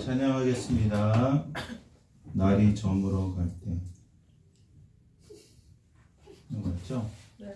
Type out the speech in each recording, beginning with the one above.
찬양하겠습니다. 날이 저물어 갈 때. 맞죠? 네.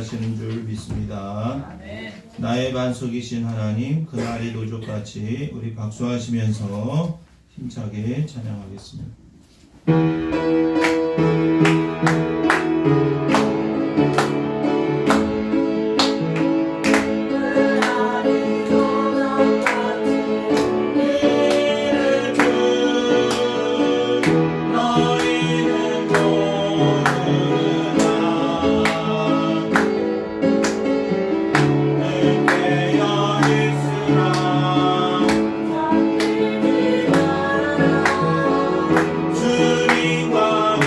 일하시는 줄 믿습니다. 나의 반석이신 하나님, 그날이 노족같이 우리 박수하시면서 힘차게 찬양하겠습니다. 주님과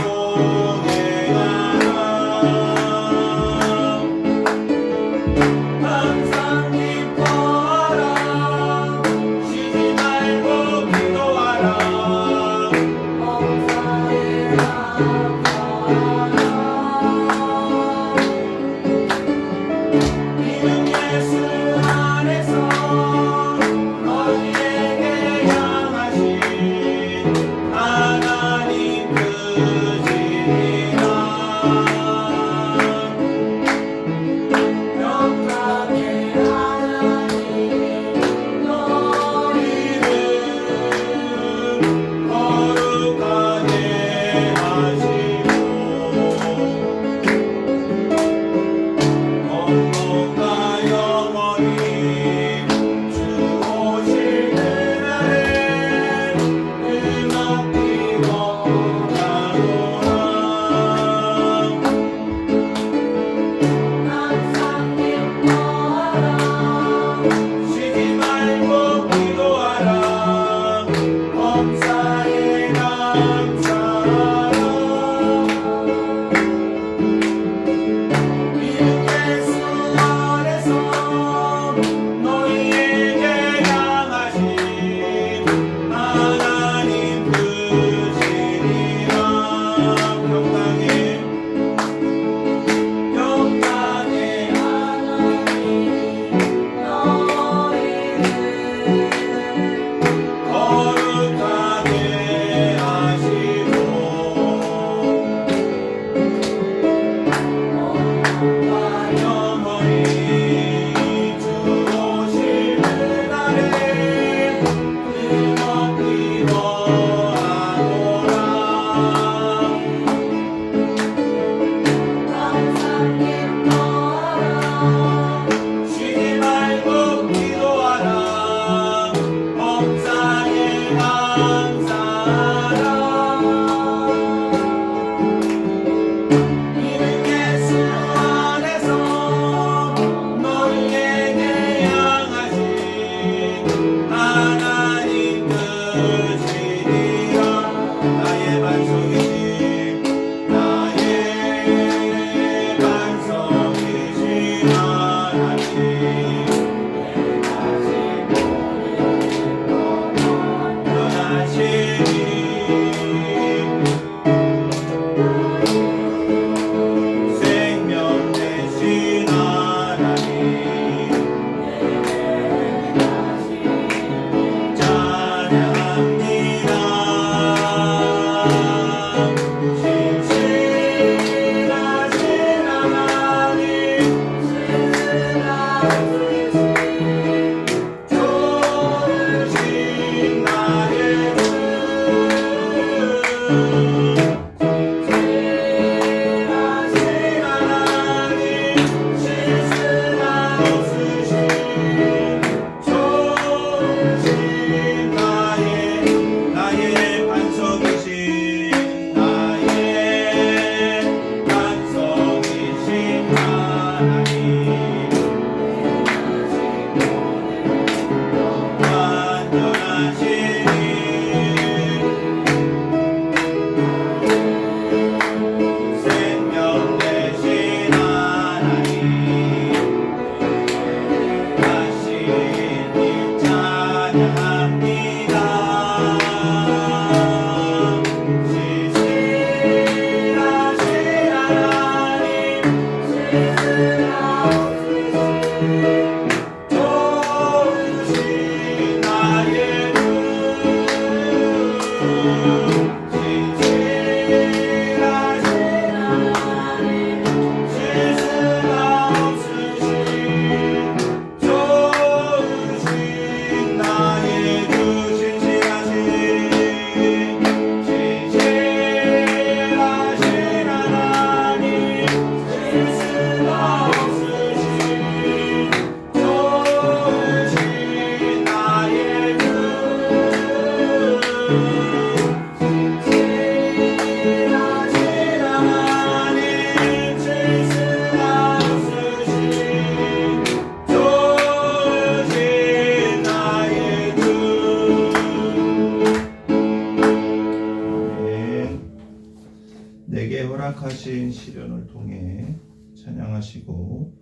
내게 허락하신 시련을 통해 찬양하시고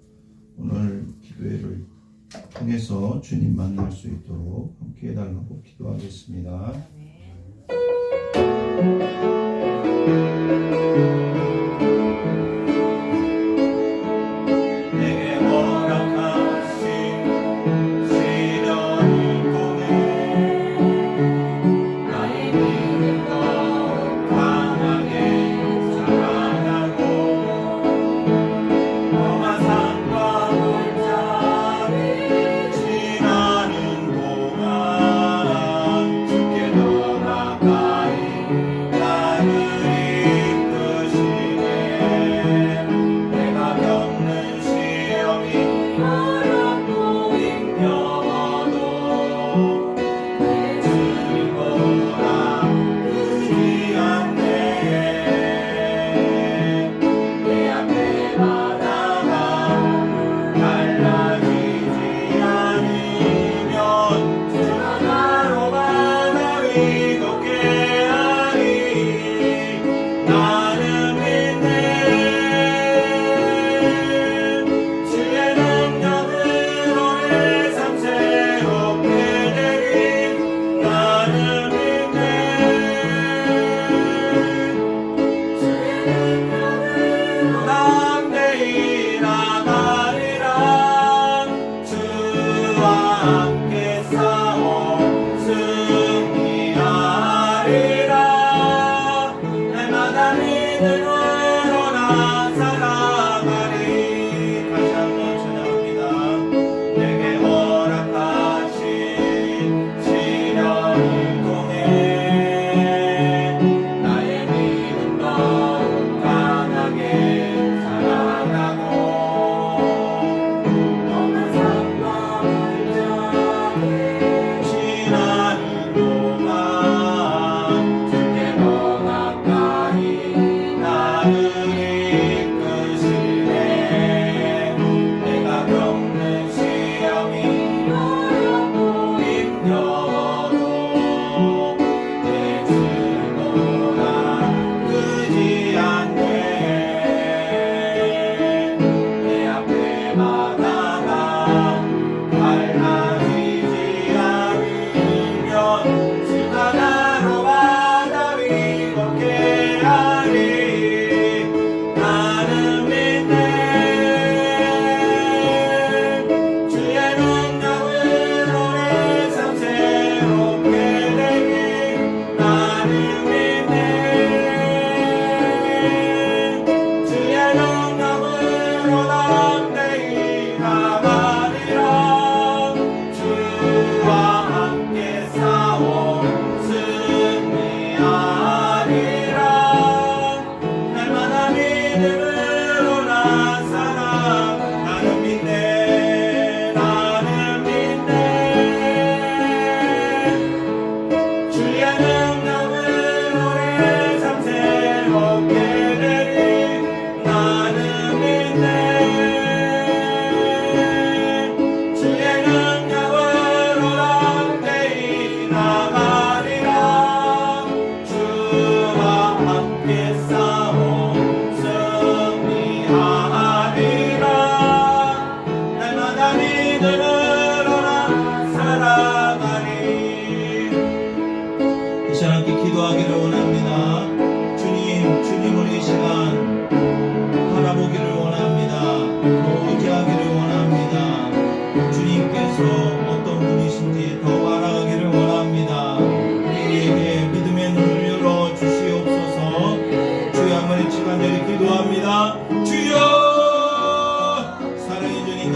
오늘 기도회를 통해서 주님 만날 수 있도록 함께 해달라고 기도하겠습니다.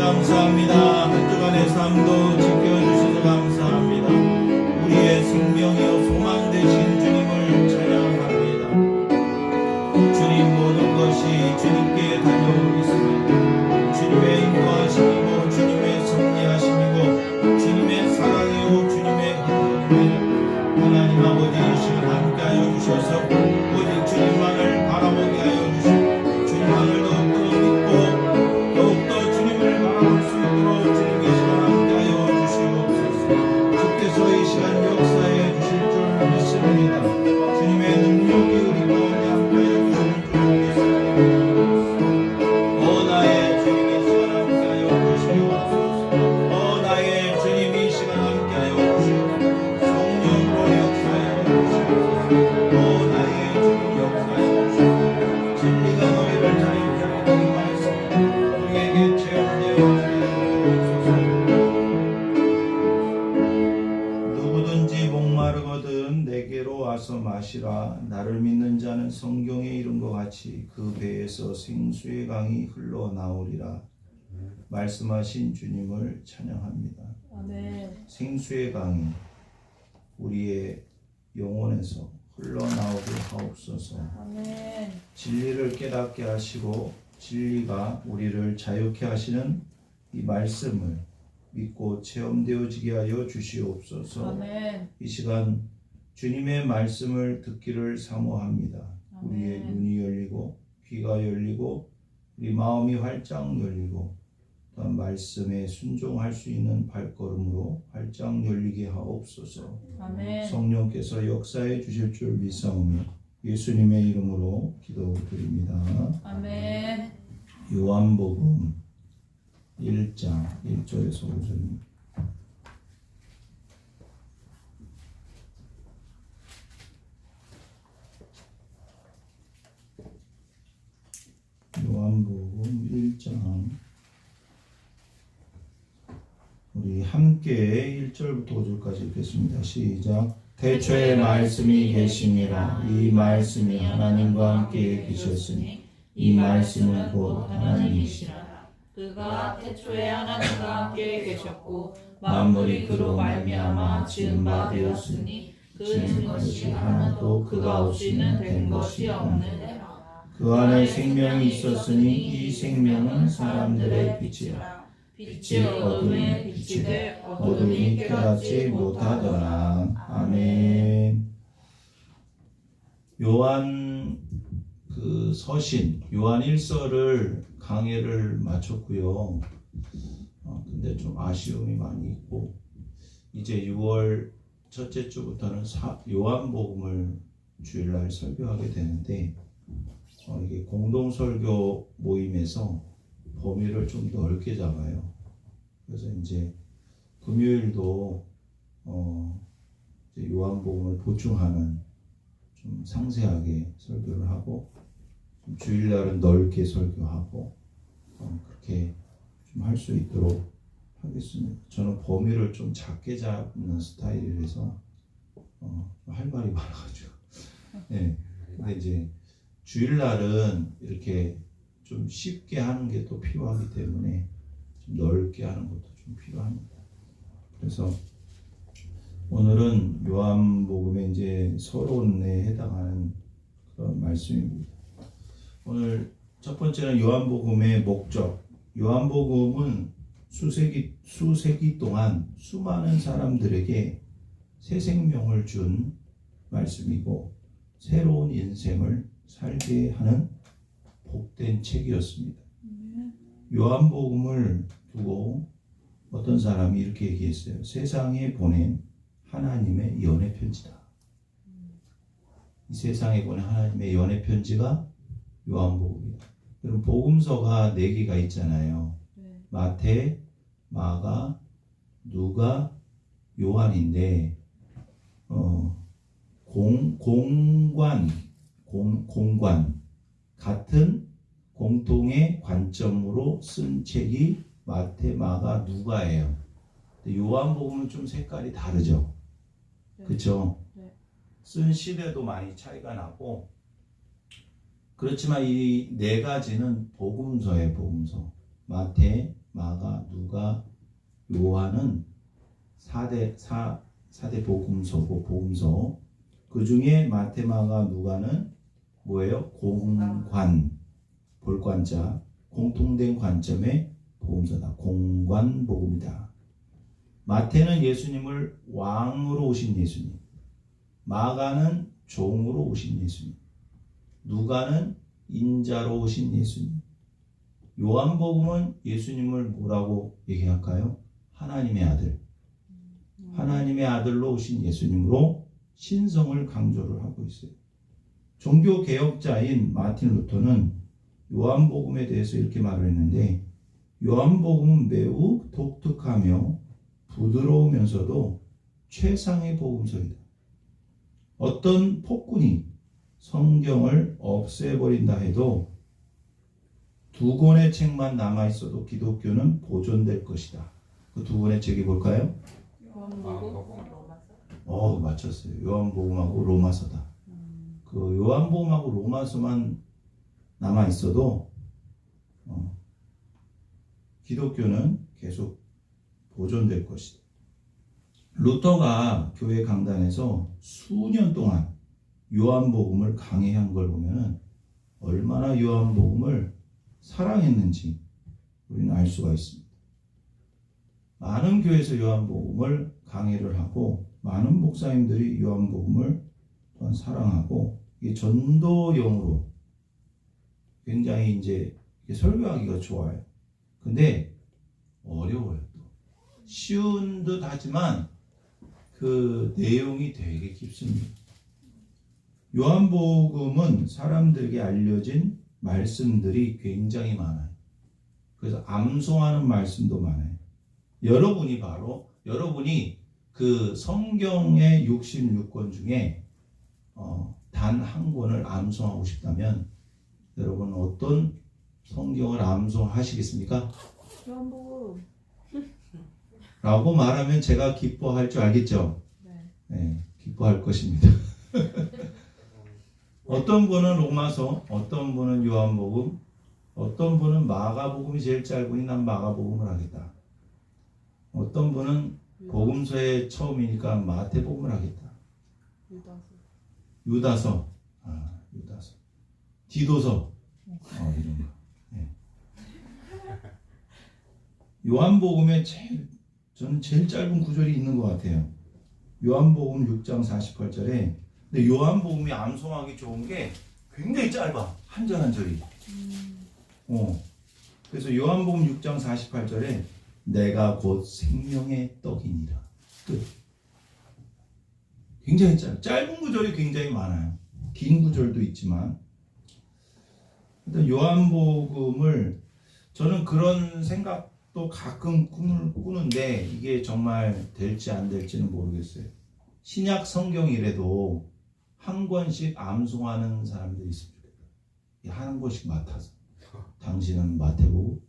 감사합니다. 한 주간의 삶도 지켜주셔서 감사합니다. 우리의 생명이요 소망 되신 주님을 찬양합니다. 주님 모든 것이 주님께 달려오고 있습니다. 주님의 인도하심이고 주님의 섭리하심이고 주님의 사랑이요 주님의 은혜입니다. 하나님 아버지 시간 함께하여 주셔서 오직 주님만을 바라보게 하여 주시고 주님만을 더욱더 믿고 더욱더 주님을 바라볼 수 있도록 주님의 시간 함께하여 주시옵소서. 주께서 이 시간 역사해 주실 줄 믿습니다. 주님의 능력이 우리 가운데 함께하여 주시는 줄 믿습니다. 나의 주님 이 시간 함께하여 주시옵소서. 나의 주님 이 시간 함께하여 주시옵소서. 성령으로 역사하여 주시옵소서. 나의 주님 역사하여 주시옵소서. 진리가 너희를 자유케 하리니 이 말씀 우리에게 체험되어 누구든지 목마르거든 내게로 와서 마시라. 나를 믿는 자는 성경에 이른 것 같이 그 배에서 생수의 강이 흘러나오리라. 말씀하신 주님을 찬양합니다. 아멘. 생수의 강이 우리의 영혼에서 흘러나오게 하옵소서. 아멘. 진리를 깨닫게 하시고 진리가 우리를 자유케 하시는 이 말씀을 믿고 체험되어지게 하여 주시옵소서. 아멘. 이 시간 주님의 말씀을 듣기를 사모합니다. 아멘. 우리의 눈이 열리고 귀가 열리고 우리 마음이 활짝 열리고 또한 말씀에 순종할 수 있는 발걸음으로 활짝 열리게 하옵소서. 아멘. 성령께서 역사해 주실 줄 믿사오며 예수님의 이름으로 기도드립니다. 아멘. 요한복음 1장 1절에서 5절입니다. 요한복음 1장 우리 함께 1절부터 5절까지 읽겠습니다. 시작. 태초에 말씀이 계시니라. 이 말씀이 하나님과 함께 계셨으니 이 말씀은 곧 하나님이시라. 그가 태초에 하나님과 함께 계셨고 만물이 그로 말미암아 지은 바 되었으니 그 지은 것이 하나도 그가 없이는 된 것이 없느니라. 그 그 안에 생명이 있었으니 이 생명은 사람들의 빛이라. 빛이 어둠에 비치되 어둠이 깨닫지 못하더라. 아멘. 요한 그 서신 요한 1서를 강해를 마쳤고요. 근데 좀 아쉬움이 많이 있고 이제 6월 첫째 주부터는 요한복음을 주일날 설교하게 되는데 이게 공동설교 모임에서 범위를 좀 넓게 잡아요. 그래서 이제 금요일도 이제 요한복음을 보충하는 좀 상세하게 설교를 하고 좀 주일날은 넓게 설교하고 그렇게 좀 할 수 있도록 하겠습니다. 저는 범위를 좀 작게 잡는 스타일이라서 할 말이 많아가지고 네. 근데 이제 주일날은 이렇게 좀 쉽게 하는 게 또 필요하기 때문에 좀 넓게 하는 것도 좀 필요합니다. 그래서 오늘은 요한복음의 이제 서론에 해당하는 그런 말씀입니다. 오늘 첫 번째는 요한복음의 목적. 요한복음은 수세기 동안 수많은 사람들에게 새 생명을 준 말씀이고 새로운 인생을 살게 하는 복된 책이었습니다. 요한복음을 두고 어떤 사람이 이렇게 얘기했어요. 세상에 보낸 하나님의 연애 편지다. 이 세상에 보낸 하나님의 연애 편지가 요한복음이다. 그럼 복음서가 4개가 있잖아요. 마태, 마가, 누가, 요한인데 공관 같은 공통의 관점으로 쓴 책이 마태, 마가, 누가예요. 요한복음은 좀 색깔이 다르죠. 그렇죠? 쓴 시대도 많이 차이가 나고 그렇지만 이 4가지는 복음서예요. 복음서. 마태, 마가, 누가, 요한은 4대 복음서고 복음서. 그 중에 마태, 마가, 누가는 뭐예요? 공관, 볼관자, 공통된 관점의 복음서다. 공관 복음이다. 마태는 예수님을 왕으로 오신 예수님, 마가는 종으로 오신 예수님, 누가는 인자로 오신 예수님, 요한복음은 예수님을 뭐라고 얘기할까요? 하나님의 아들, 하나님의 아들로 오신 예수님으로 신성을 강조를 하고 있어요. 종교 개혁자인 마틴 루터는 요한복음에 대해서 이렇게 말을 했는데, 요한복음은 매우 독특하며 부드러우면서도 최상의 복음서이다. 어떤 폭군이 성경을 없애버린다 해도 2권의 책만 남아있어도 기독교는 보존될 것이다. 그 2권의 책이 뭘까요? 요한복음, 맞췄어요. 요한복음하고 로마서다. 그 요한복음하고 로마서만 남아있어도 기독교는 계속 보존될 것이다. 루터가 교회 강단에서 수년 동안 요한복음을 강해한 걸 보면 얼마나 요한복음을 사랑했는지 우리는 알 수가 있습니다. 많은 교회에서 요한복음을 강해를 하고 많은 목사님들이 요한복음을 또한 사랑하고 이게 전도용으로 굉장히 이제 설교하기가 좋아요. 근데 어려워요. 또 쉬운 듯 하지만 그 내용이 되게 깊습니다. 요한복음은 사람들에게 알려진 말씀들이 굉장히 많아요. 그래서 암송하는 말씀도 많아요. 여러분이 그 성경의 66권 중에 단 한 권을 암송하고 싶다면 여러분 어떤 성경을 암송하시겠습니까? 요한복음. 라고 말하면 제가 기뻐할 줄 알겠죠? 네, 기뻐할 것입니다. 어떤 분은 로마서, 어떤 분은 요한복음, 어떤 분은 마가복음이 제일 짧으니 난 마가복음을 하겠다. 어떤 분은 복음서의 처음이니까 마태복음을 하겠다. 유다서, 디도서, 이런 거. 네. 요한복음에 저는 제일 짧은 구절이 있는 것 같아요. 요한복음 6장 48절에. 근데 요한복음이 암송하기 좋은 게 굉장히 짧아. 한 절 한 절이. 그래서 요한복음 6장 48절에 내가 곧 생명의 떡이니라. 끝. 굉장히 짧은 구절이 굉장히 많아요. 긴 구절도 있지만. 일단 요한복음을 저는 그런 생각도 가끔 꿈을 꾸는데 이게 정말 될지 안 될지는 모르겠어요. 신약 성경이라도 한 권씩 암송하는 사람들이 있으면 좋겠다. 한 권씩 맡아서. 당신은 마태복음,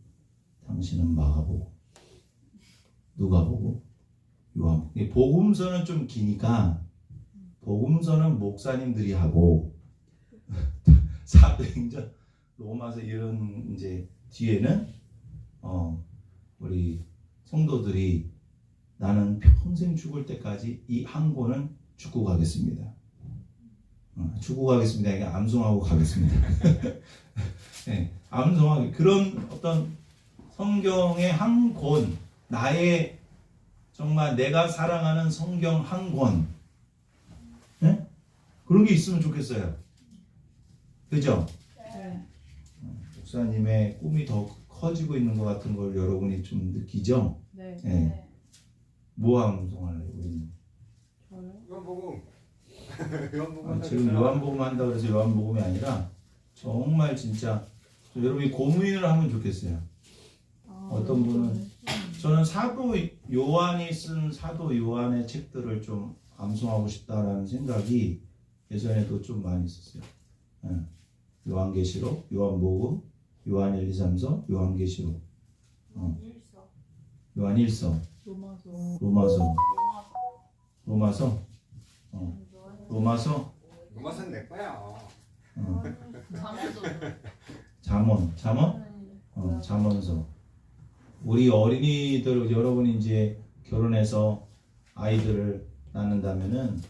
당신은 마가복음, 누가복음, 요한복음. 복음서는 좀 기니까 복음서는 목사님들이 하고 사도행전, 로마서 이런 이제 뒤에는 우리 성도들이 나는 평생 죽을 때까지 이 한 권은 죽고 가겠습니다. 죽고 가겠습니다. 이게 암송하고 가겠습니다. 네, 암송하기 그런 어떤 성경의 한 권, 나의 정말 내가 사랑하는 성경 한 권, 네? 그런 게 있으면 좋겠어요. 그죠? 네. 목사님의 꿈이 더 커지고 있는 것 같은 걸 여러분이 좀 느끼죠? 네. 네. 뭐 암송할래요? 우리는? 저요? 요한복음. 지금 요한복음 한다고 해서 요한복음이 아니라 정말 진짜 여러분이 고민을 하면 좋겠어요. 어떤 분은 저는 사도 요한이 쓴 사도 요한의 책들을 좀 암송하고 싶다라는 생각이 예전에도 좀 많이 있었어요. 요한계시록, 요한복음, 요한 1, 2, 3서, 요한계시록, 요한일서, 로마서, 로마서는 내 거야. 잠언, 잠언서, 우리 어린이들 여러분이 이제 결혼해서 아이들을 낳는다면은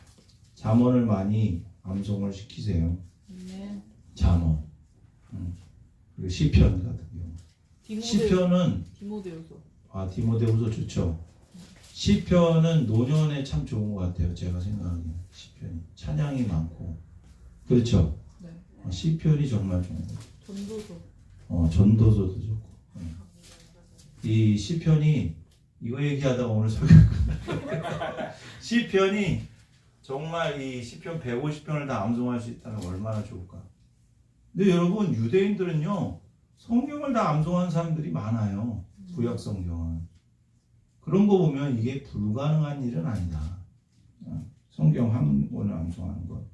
잠언을 많이 암송을 시키세요. 아멘. 잠언. 그리고 시편 같은 경우. 시편은 디모데후서. 디모데후서 좋죠. 시편은 노년에 참 좋은 것 같아요. 제가 생각하기에 시편이 찬양이 많고 그렇죠. 네. 시편이 정말 좋은 것 같아요. 전도서. 전도서도 좋고. 이 시편이 이거 얘기하다가 오늘 설교 시편이 정말 이 시편 150편을 다 암송할 수 있다면 얼마나 좋을까. 근데 여러분 유대인들은요 성경을 다 암송하는 사람들이 많아요. 구약 성경은. 그런 거 보면 이게 불가능한 일은 아니다. 성경 한 권을 암송하는 것.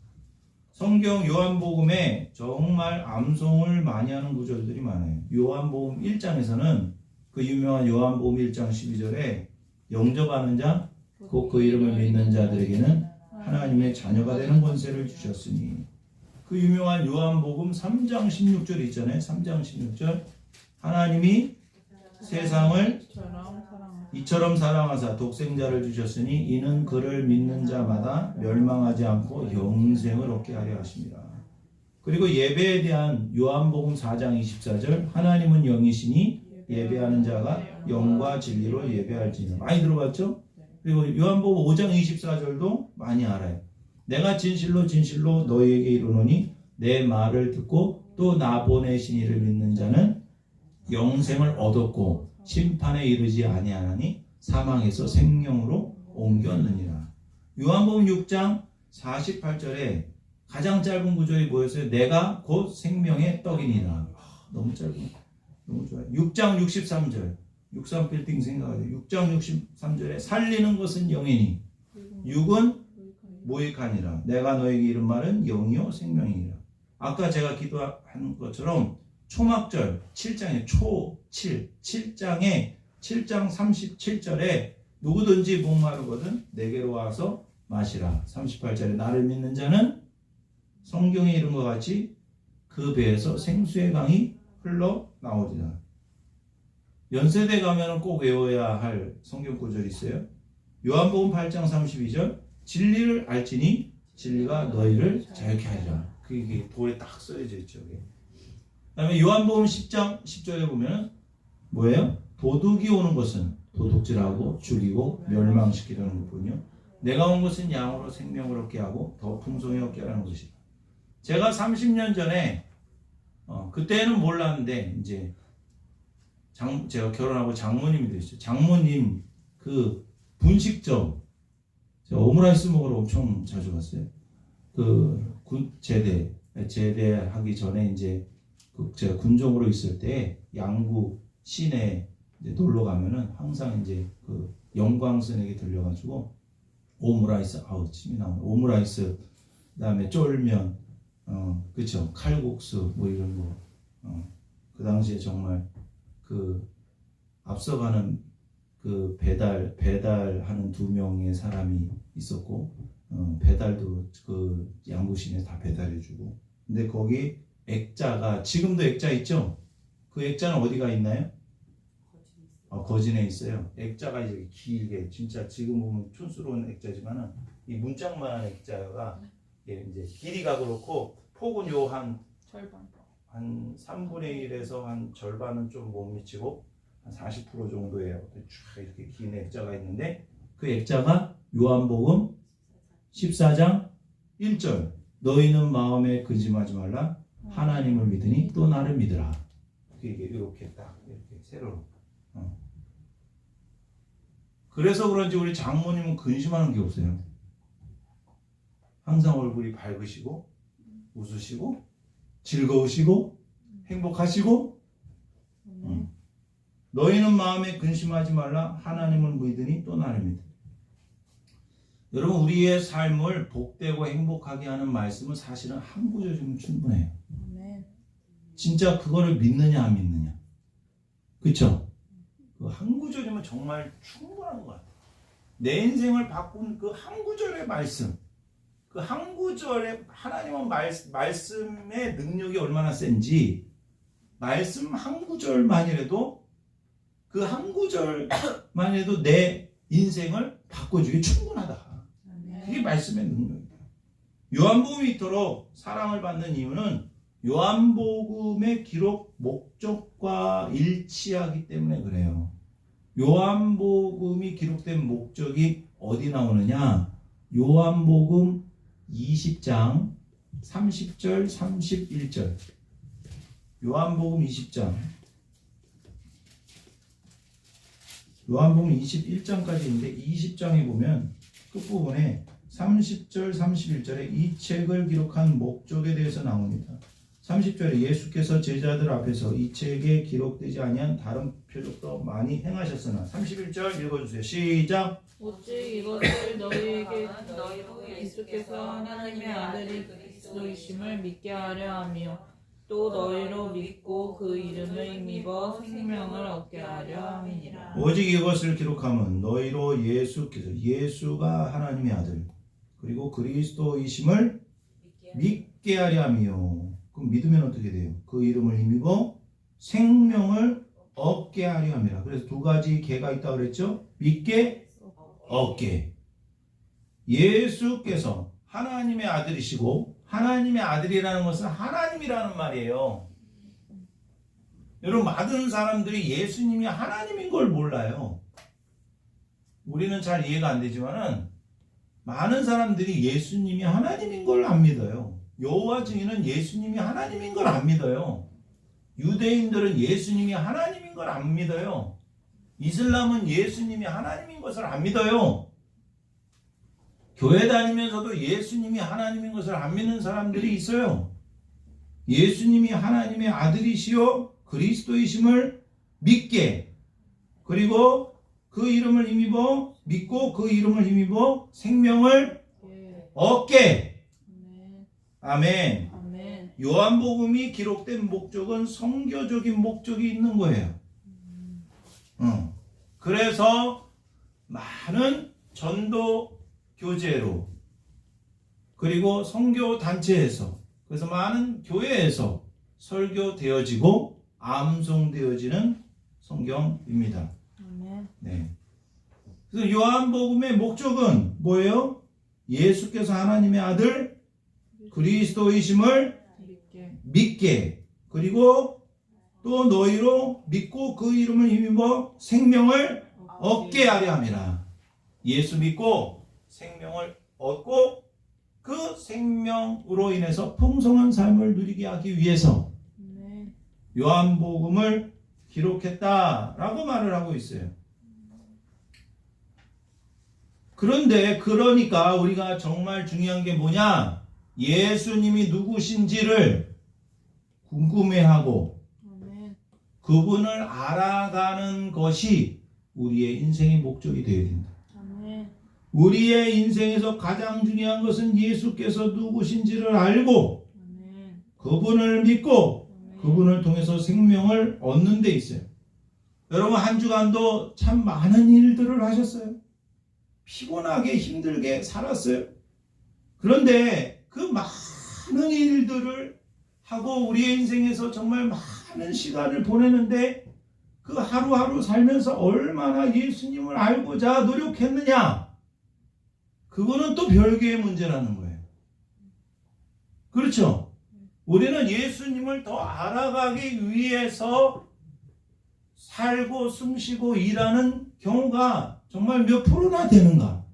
성경 요한복음에 정말 암송을 많이 하는 구절들이 많아요. 요한복음 1장에서는 그 유명한 요한복음 1장 12절에 영접하는 자, 곧 그 이름을 믿는 자들에게는 하나님의 자녀가 되는 권세를 주셨으니. 그 유명한 요한복음 3장 16절 있잖아요. 3장 16절 하나님이 세상을 이처럼 사랑하사 독생자를 주셨으니 이는 그를 믿는 자마다 멸망하지 않고 영생을 얻게 하려 하십니다. 그리고 예배에 대한 요한복음 4장 24절 하나님은 영이시니 예배하는 자가 영과 진리로 예배할지니. 많이 들어봤죠? 그리고 요한복음 5장 24절도 많이 알아요. 내가 진실로 진실로 너희에게 이르노니 내 말을 듣고 또 나 보내신 이를 믿는 자는 영생을 얻었고 심판에 이르지 아니하나니 사망에서 생명으로 옮겼느니라. 요한복음 6장 48절에 가장 짧은 구절이 뭐였어요? 내가 곧 생명의 떡이니라. 너무 짧은, 너무 좋아요. 6장 63절 63빌딩 생각하세요. 6장 63절에 살리는 것은 영이니 육은 모익하니라. 내가 너에게 이른 말은 영이요 생명이니라. 아까 제가 기도한 것처럼 초막절 7장에 7장에 7장 37절에 누구든지 목마르거든 내게로 와서 마시라. 38절에 나를 믿는 자는 성경에 이른 것 같이 그 배에서 생수의 강이 흘러나오리라. 연세대 가면 꼭 외워야 할 성경 구절이 있어요. 요한복음 8장 32절 진리를 알지니 진리가 너희를 자유케 하리라. 그게 돌에 딱 써져 있죠. 그 다음에 요한복음 10장 10절에 보면 뭐예요? 도둑이 오는 것은 도둑질하고 죽이고 멸망시키려는 것뿐이요 내가 온 것은 양으로 생명을 얻게 하고 더 풍성히 얻게 하는 것이다. 제가 30년 전에 그때는 몰랐는데 이제 제가 결혼하고 장모님이 됐어요. 장모님 그 분식점 제가 오므라이스 먹으러 엄청 자주 갔어요. 그 제대하기 전에 이제 제가 군종으로 있을 때 양구 시내 이제 놀러 가면은 항상 이제 그 영광선에게 들려가지고 오므라이스 침이 나오네. 오므라이스 그다음에 쫄면 그쵸 칼국수 뭐 이런 거 그 당시에 정말 그 앞서가는 그 배달하는 2명의 사람이 있었고 배달도 그 양구시내 다 배달해주고. 근데 거기 액자가 지금도 액자 있죠? 그 액자는 어디가 있나요? 거진에 있어요. 액자가 이제 길게 진짜 지금 보면 촌스러운 액자지만은 이 문짝만한 액자가 이제 길이가 그렇고 폭은 요 한 3분의 1에서 한 절반은 좀 못 미치고 한 40% 정도예요. 쫙 이렇게 긴 액자가 있는데 그 액자가 요한복음 14장 1절 너희는 마음에 근심하지 말라 하나님을 믿으니 또 나를 믿으라. 이게 이렇게 딱 이렇게 세로로. 그래서 그런지 우리 장모님은 근심하는 게 없어요. 항상 얼굴이 밝으시고 웃으시고 즐거우시고 행복하시고. 너희는 마음에 근심하지 말라 하나님을 믿으니 또 나를 믿으라. 여러분 우리의 삶을 복되고 행복하게 하는 말씀은 사실은 한 구절이면 충분해요. 진짜 그거를 믿느냐 안 믿느냐. 그렇죠? 그 한 구절이면 정말 충분한 것 같아요. 내 인생을 바꾼 그 한 구절의 말씀, 그 한 구절의 하나님은 말씀의 능력이 얼마나 센지 말씀 한 구절만이라도 그 한 구절만 해도 내 인생을 바꿔주기 충분하다. 그게 말씀의 능력이다. 요한복음이 이토록 사랑을 받는 이유는 요한복음의 기록 목적과 일치하기 때문에 그래요. 요한복음이 기록된 목적이 어디 나오느냐? 요한복음 20장 30절 31절. 요한복음 20장. 요한복음 21장까지 있는데 20장에 보면 끝부분에 30절 31절에 이 책을 기록한 목적에 대해서 나옵니다. 30절에 예수께서 제자들 앞에서 이 책에 기록되지 아니한 다른 표적도 많이 행하셨으나 31절 읽어주세요. 시작. 오직 이것을 너희에게 예수께서 하나님의 아들이 그리스도이심을 믿게 하려 하며 또 너희로 믿고 그 이름을 힘입어 생명을 얻게 하려 함이니라. 오직 이것을 기록함은 너희로 예수가 하나님의 아들 그리고 그리스도이심을 믿게 하려 함이요. 그럼 믿으면 어떻게 돼요? 그 이름을 힘입어 생명을 얻게 하려 함이라. 그래서 두 가지 개가 있다고 그랬죠? 믿게, 얻게. 예수께서 하나님의 아들이시고 하나님의 아들이라는 것은 하나님이라는 말이에요. 여러분, 많은 사람들이 예수님이 하나님인 걸 몰라요. 우리는 잘 이해가 안 되지만은 많은 사람들이 예수님이 하나님인 걸 안 믿어요. 여호와 증인은 예수님이 하나님인 걸 안 믿어요. 유대인들은 예수님이 하나님인 걸 안 믿어요. 이슬람은 예수님이 하나님인 것을 안 믿어요. 교회 다니면서도 예수님이 하나님인 것을 안 믿는 사람들이 있어요. 예수님이 하나님의 아들이시요 그리스도이심을 믿게, 그리고 그 이름을 힘입어 믿고 그 이름을 힘입어 생명을 얻게. 아멘. 아멘. 요한복음이 기록된 목적은 선교적인 목적이 있는 거예요. 그래서 많은 전도 교제로, 그리고 선교 단체에서, 그래서 많은 교회에서 설교되어지고 암송되어지는 성경입니다. 아멘. 네. 그래서 요한복음의 목적은 뭐예요? 예수께서 하나님의 아들 그리스도이심을 믿게, 그리고 또 너희로 믿고 그 이름을 힘입어 생명을 얻게 하려 함이라. 예수 믿고 생명을 얻고 그 생명으로 인해서 풍성한 삶을 누리게 하기 위해서 요한복음을 기록했다라고 말을 하고 있어요. 그런데 그러니까 우리가 정말 중요한 게 뭐냐? 예수님이 누구신지를 궁금해하고 그분을 알아가는 것이 우리의 인생의 목적이 되어야 된다. 우리의 인생에서 가장 중요한 것은 예수께서 누구신지를 알고 그분을 믿고 그분을 통해서 생명을 얻는 데 있어요. 여러분, 한 주간도 참 많은 일들을 하셨어요. 피곤하게 힘들게 살았어요. 그런데 그 많은 일들을 하고 우리의 인생에서 정말 많은 시간을 보내는데 그 하루하루 살면서 얼마나 예수님을 알고자 노력했느냐? 그거는 또 별개의 문제라는 거예요. 그렇죠? 우리는 예수님을 더 알아가기 위해서 살고 숨쉬고 일하는 경우가 정말 몇 프로나 되는가?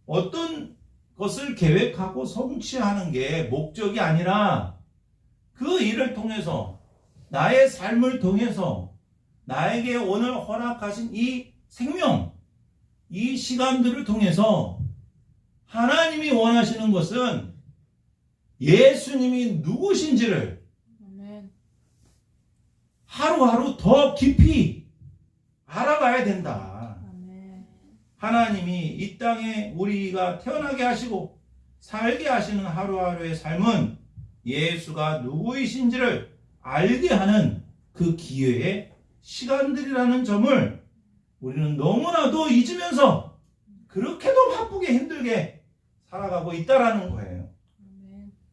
어떤 것을 계획하고 성취하는 게 목적이 아니라 그 일을 통해서 나의 삶을 통해서 나에게 오늘 허락하신 이 생명, 이 시간들을 통해서 하나님이 원하시는 것은 예수님이 누구신지를 하루하루 더 깊이 알아가야 된다. 하나님이 이 땅에 우리가 태어나게 하시고 살게 하시는 하루하루의 삶은 예수가 누구이신지를 알게 하는 그 기회의 시간들이라는 점을 우리는 너무나도 잊으면서 그렇게도 바쁘게 힘들게 살아가고 있다라는 거예요.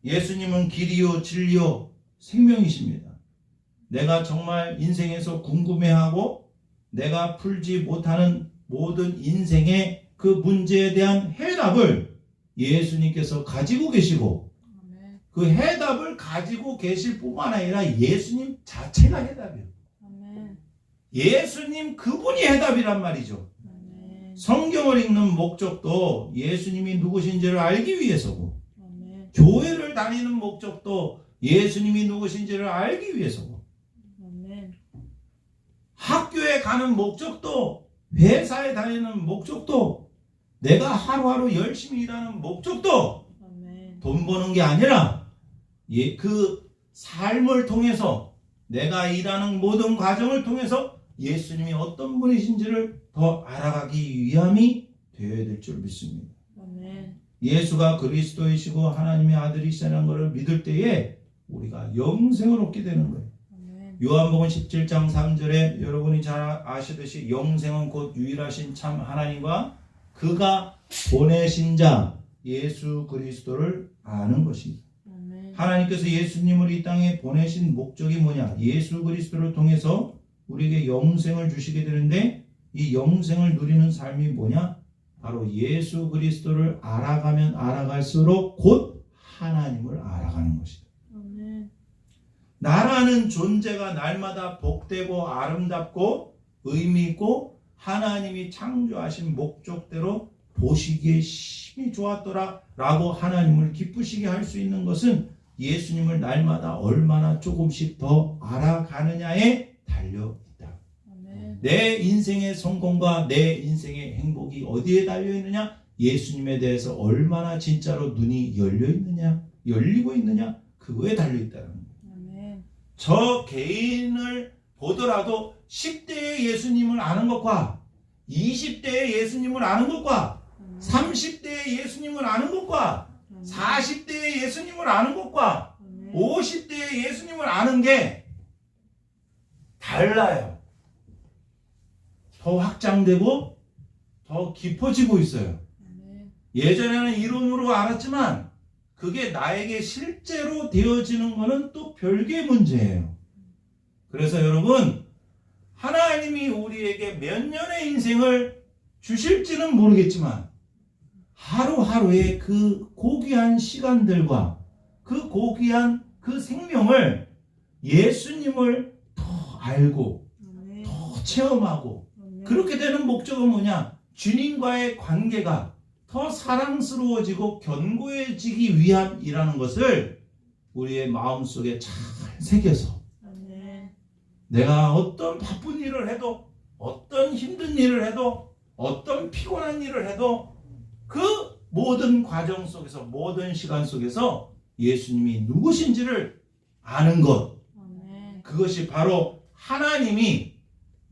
예수님은 길이요 진리요 생명이십니다. 내가 정말 인생에서 궁금해하고 내가 풀지 못하는 모든 인생의 그 문제에 대한 해답을 예수님께서 가지고 계시고 아멘. 그 해답을 가지고 계실 뿐만 아니라 예수님 자체가 해답이에요. 아멘. 예수님 그분이 해답이란 말이죠. 아멘. 성경을 읽는 목적도 예수님이 누구신지를 알기 위해서고 아멘. 교회를 다니는 목적도 예수님이 누구신지를 알기 위해서고 아멘. 학교에 가는 목적도 회사에 다니는 목적도 내가 하루하루 열심히 일하는 목적도 아멘. 돈 버는 게 아니라 그 삶을 통해서 내가 일하는 모든 과정을 통해서 예수님이 어떤 분이신지를 더 알아가기 위함이 되어야 될 줄 믿습니다. 아멘. 예수가 그리스도이시고 하나님의 아들이시라는 것을 믿을 때에 우리가 영생을 얻게 되는 거예요. 아멘. 요한복음 17장 3절에 여러분이 잘 아시듯이 영생은 곧 유일하신 참 하나님과 그가 보내신 자 예수 그리스도를 아는 것입니다. 아멘. 하나님께서 예수님을 이 땅에 보내신 목적이 뭐냐? 예수 그리스도를 통해서 우리에게 영생을 주시게 되는데 이 영생을 누리는 삶이 뭐냐? 바로 예수 그리스도를 알아가면 알아갈수록 곧 하나님을 알아가는 것이다. 아멘. 나라는 존재가 날마다 복되고 아름답고 의미 있고 하나님이 창조하신 목적대로 보시기에 심히 좋았더라 라고 하나님을 기쁘시게 할 수 있는 것은 예수님을 날마다 얼마나 조금씩 더 알아가느냐에 달려있다. 아멘. 내 인생의 성공과 내 인생의 행복이 어디에 달려있느냐? 예수님에 대해서 얼마나 진짜로 눈이 열려있느냐? 열리고 있느냐? 그거에 달려있다는 거예요. 아멘. 저 개인을 보더라도 10대의 예수님을 아는 것과 20대의 예수님을 아는 것과 30대의 예수님을 아는 것과 40대의 예수님을 아는 것과 50대의 예수님을 아는 게 달라요. 더 확장되고 더 깊어지고 있어요. 예전에는 이름으로 알았지만 그게 나에게 실제로 되어지는 것은 또 별개의 문제예요. 그래서 여러분, 하나님이 우리에게 몇 년의 인생을 주실지는 모르겠지만 하루하루의 그 고귀한 시간들과 그 고귀한 그 생명을 예수님을 더 알고 더 체험하고 그렇게 되는 목적은 뭐냐? 주님과의 관계가 더 사랑스러워지고 견고해지기 위함이라는 것을 우리의 마음속에 잘 새겨서 내가 어떤 바쁜 일을 해도 어떤 힘든 일을 해도 어떤 피곤한 일을 해도 그 모든 과정 속에서 모든 시간 속에서 예수님이 누구신지를 아는 것, 그것이 바로 하나님이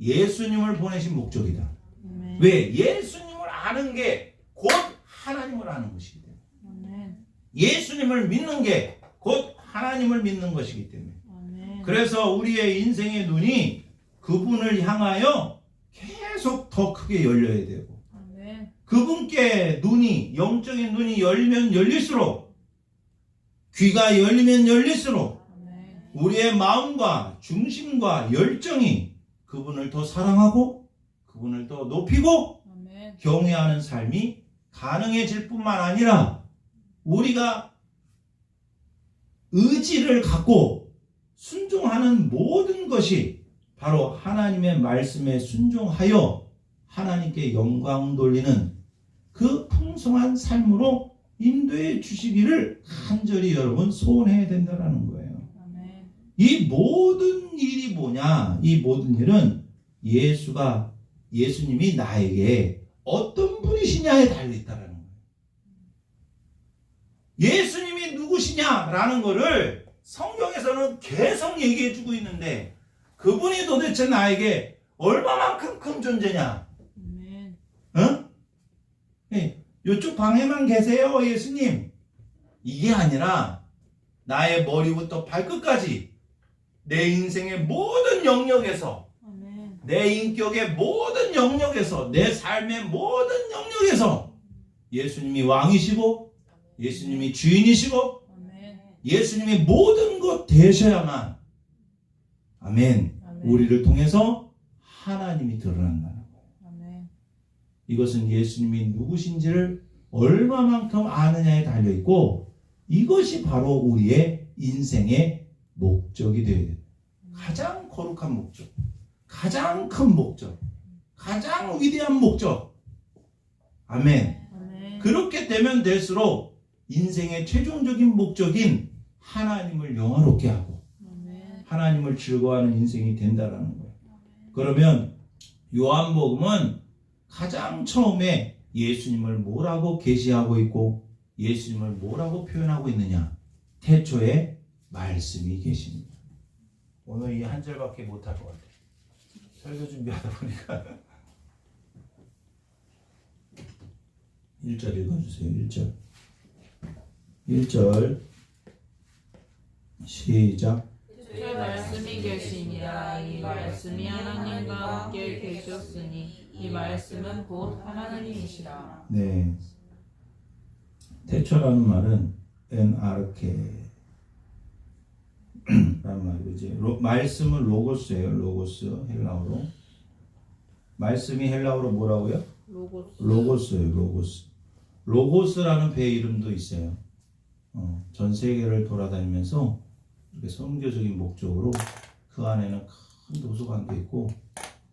예수님을 보내신 목적이다. 왜? 예수님을 아는 게 곧 하나님을 아는 것이기 때문에 예수님을 믿는 게 곧 하나님을 믿는 것이기 때문에 그래서 우리의 인생의 눈이 그분을 향하여 계속 더 크게 열려야 되고 그분께 눈이 영적인 눈이 열리면 열릴수록 귀가 열리면 열릴수록 우리의 마음과 중심과 열정이 그분을 더 사랑하고 그분을 더 높이고 경외하는 삶이 가능해질 뿐만 아니라 우리가 의지를 갖고 순종하는 모든 것이 바로 하나님의 말씀에 순종하여 하나님께 영광 돌리는 그 풍성한 삶으로 인도해 주시기를 간절히 여러분 소원해야 된다는 거예요. 이 모든 일이 뭐냐? 이 모든 일은 예수님이 나에게 어떤 분이시냐에 달려있다는 거예요. 예수님이 누구시냐라는 거를 성경에서는 계속 얘기해주고 있는데 그분이 도대체 나에게 얼마만큼 큰 존재냐? 응? 네, 이쪽 방에만 계세요, 예수님. 이게 아니라 나의 머리부터 발끝까지 내 인생의 모든 영역에서 내 인격의 모든 영역에서 내 삶의 모든 영역에서 예수님이 왕이시고 예수님이 주인이시고 예수님이 모든 것 되셔야만 아멘. 아멘. 우리를 통해서 하나님이 드러난다는 거예요. 아멘. 이것은 예수님이 누구신지를 얼마만큼 아느냐에 달려있고 이것이 바로 우리의 인생의 목적이 되어야 돼요. 가장 거룩한 목적, 가장 큰 목적, 가장 위대한 목적. 아멘. 아멘. 그렇게 되면 될수록 인생의 최종적인 목적인 하나님을 영화롭게 하고 아멘. 하나님을 즐거워하는 인생이 된다라는 거예요. 그러면 요한복음은 가장 처음에 예수님을 뭐라고 계시하고 있고 예수님을 뭐라고 표현하고 있느냐? 태초에 말씀이 계십니다. 오늘 이 한 절밖에 못할 것 같아요. 설교 준비하다 보니까 1절 읽어주세요. 1절 1절 시작. 그 말씀이 계시니라. 이 말씀이 하나님과 함께 계셨으니 이 말씀은 곧 하나님이시라. 네. 태초라는 말은 엔아르케 라는 말이고 이제 말씀은 로고스예요. 로고스 헬라어로. 말씀이 헬라어로 뭐라고요? 로고스. 로고스예요. 로고스. 로고스라는 배 이름도 있어요. 전 세계를 돌아다니면서 이렇게 선교적인 목적으로 그 안에는 큰 도서관도 있고,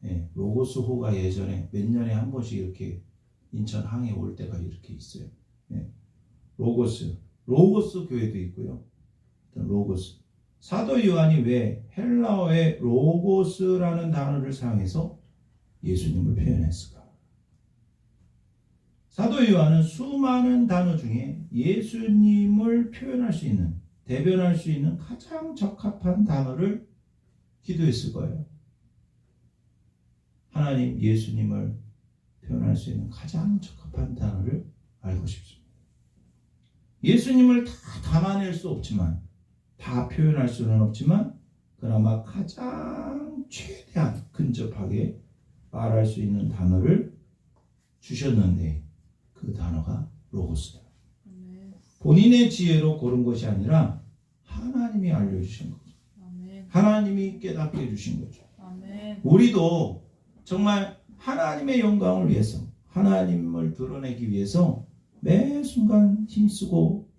예, 로고스호가 예전에 몇 년에 한 번씩 이렇게 인천 항에 올 때가 이렇게 있어요. 예, 로고스 교회도 있고요. 로고스. 사도 요한이 왜 헬라어의 로고스라는 단어를 사용해서 예수님을 표현했을까? 사도 요한은 수많은 단어 중에 예수님을 표현할 수 있는, 대변할 수 있는 가장 적합한 단어를 기도했을 거예요. 하나님, 예수님을 표현할 수 있는 가장 적합한 단어를 알고 싶습니다. 예수님을 다 담아낼 수 없지만, 다 표현할 수는 없지만, 그나마 가장 최대한 근접하게 말할 수 있는 단어를 주셨는데, 그 단어가 로고스다. 아멘. 본인의 지혜로 고른 것이 아니라 하나님이 알려주신 거죠. 아멘. 하나님이 깨닫게 해주신 거죠. 아멘. 우리도 정말 하나님의 영광을 위해서, 하나님을 드러내기 위해서 매 순간 힘쓰고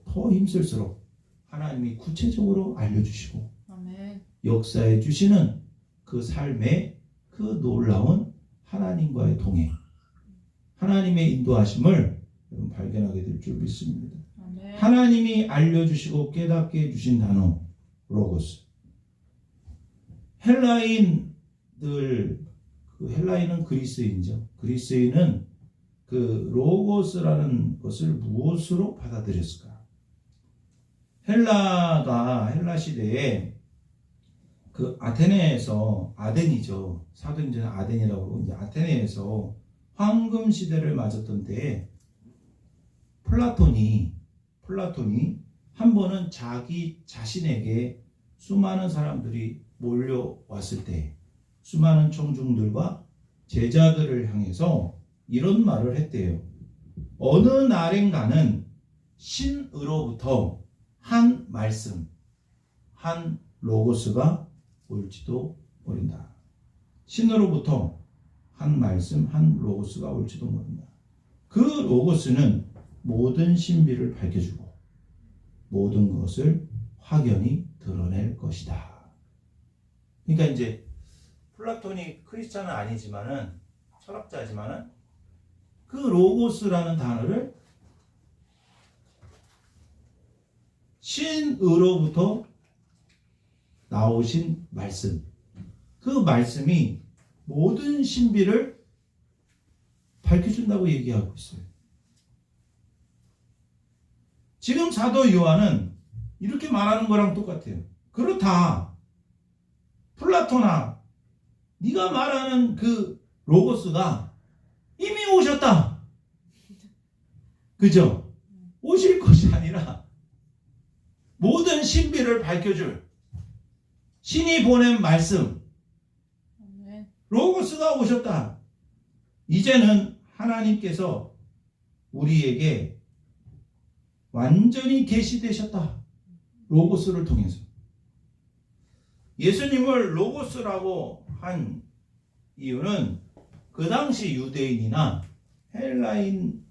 더 힘쓸수록 하나님이 구체적으로 알려주시고 아멘. 역사해 주시는 그 삶의 그 놀라운 하나님과의 동행, 하나님의 인도하심을 여러분 발견하게 될 줄 믿습니다. 아멘. 하나님이 알려주시고 깨닫게 해주신 단어 로고스. 헬라인은 그리스인이죠. 그리스인은 그 로고스라는 것을 무엇으로 받아들였을까? 헬라 시대에 그 아테네에서, 아덴이죠. 사도행전은 아덴이라고 그러고, 이제 아테네에서 황금 시대를 맞았던 때에 플라톤이 한 번은 자기 자신에게 수많은 사람들이 몰려왔을 때 수많은 청중들과 제자들을 향해서 이런 말을 했대요. 어느 날인가는 신으로부터 한 말씀, 한 로고스가 올지도 모른다. 신으로부터 한 말씀, 한 로고스가 올지도 모른다. 그 로고스는 모든 신비를 밝혀주고 모든 것을 확연히 드러낼 것이다. 그러니까 이제 플라톤이 크리스찬은 아니지만은, 철학자지만은 그 로고스라는 단어를 신으로부터 나오신 말씀, 그 말씀이 모든 신비를 밝혀준다고 얘기하고 있어요. 지금 사도 요한은 이렇게 말하는 거랑 똑같아요. 그렇다. 플라토나, 네가 말하는 그 로고스가 이미 오셨다. 그죠? 오실 것이 아니라 모든 신비를 밝혀줄 신이 보낸 말씀, 로고스가 오셨다. 이제는 하나님께서 우리에게 완전히 계시되셨다. 로고스를 통해서. 예수님을 로고스라고 한 이유는 그 당시 유대인이나 헬라인들에게,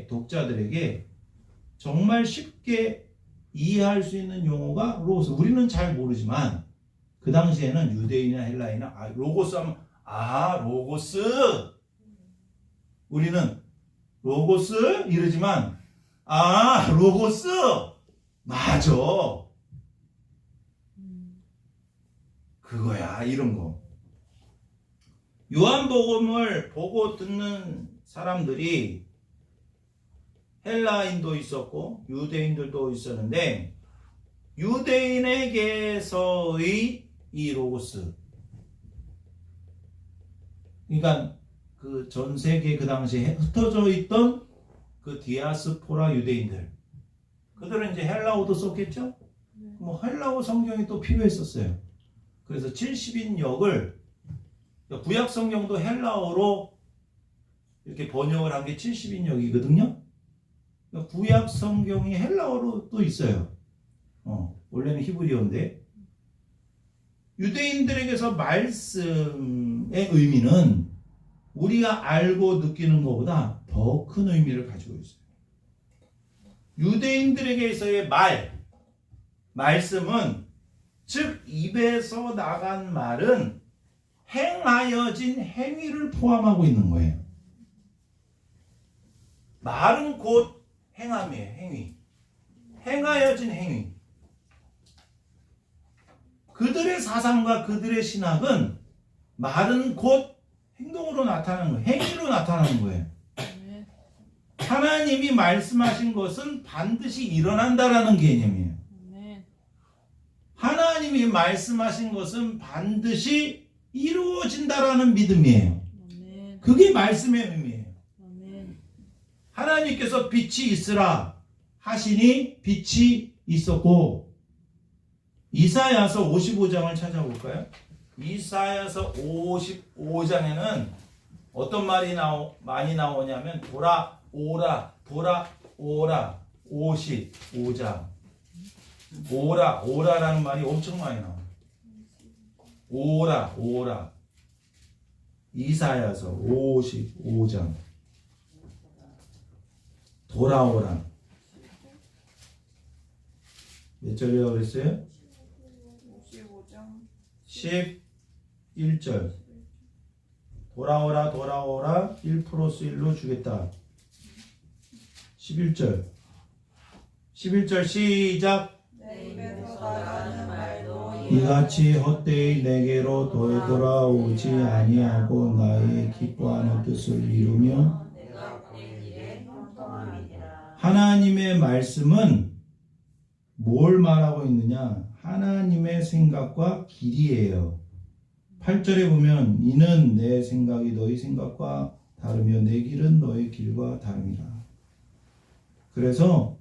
독자들에게 정말 쉽게 이해할 수 있는 용어가 로고스. 우리는 잘 모르지만 그 당시에는 유대인이나 헬라인이나 로고스 하면 로고스. 우리는 로고스 이러지만 로고스 맞아. 그거야 이런 거. 요한복음을 보고 듣는 사람들이 헬라인도 있었고 유대인들도 있었는데 유대인에게서의 이 로고스, 그러니까 그 전 세계 그 당시에 흩어져 있던 그 디아스포라 유대인들, 그들은 이제 헬라어도 썼겠죠? 뭐 헬라어 성경이 또 필요했었어요. 그래서 70인역을 구약 성경도 헬라어로 이렇게 번역을 한 게 70인역이거든요. 구약 성경이 헬라어로 또 있어요. 원래는 히브리어인데 유대인들에게서 말씀의 의미는 우리가 알고 느끼는 것보다 더 큰 의미를 가지고 있어요. 유대인들에게서의 말씀은 즉 입에서 나간 말은 행하여진 행위를 포함하고 있는 거예요. 말은 곧 행함이에요. 행위. 행하여진 행위. 그들의 사상과 그들의 신학은 말은 곧 행동으로 나타나는 거예요. 행위로 나타나는 거예요. 하나님이 말씀하신 것은 반드시 일어난다라는 개념이에요. 하나님이 말씀하신 것은 반드시 이루어진다라는 믿음이에요. 그게 말씀의 의미예요. 하나님께서 빛이 있으라 하시니 빛이 있었고, 이사야서 55장을 찾아볼까요? 이사야서 55장에는 어떤 말이 많이 나오냐면 돌아오라 55장 오라라는 말이 엄청 많이 나와요. 오라 이사야서 55장 돌아오라 몇 절이라고 그랬어요? 55장 11절 돌아오라 1 플러스 1로 주겠다. 11절 시작. 내 입에서 나가는 말도 이같이 헛되이 내게로 돌아오지 아니하고 나의 기뻐하는 뜻을 이루며 내가 보낸 일에 형통함이니라. 하나님의 말씀은 뭘 말하고 있느냐? 하나님의 생각과 길이에요. 8절에 보면 이는 내 생각이 너희 생각과 다르며 내 길은 너희 길과 다름이라. 그래서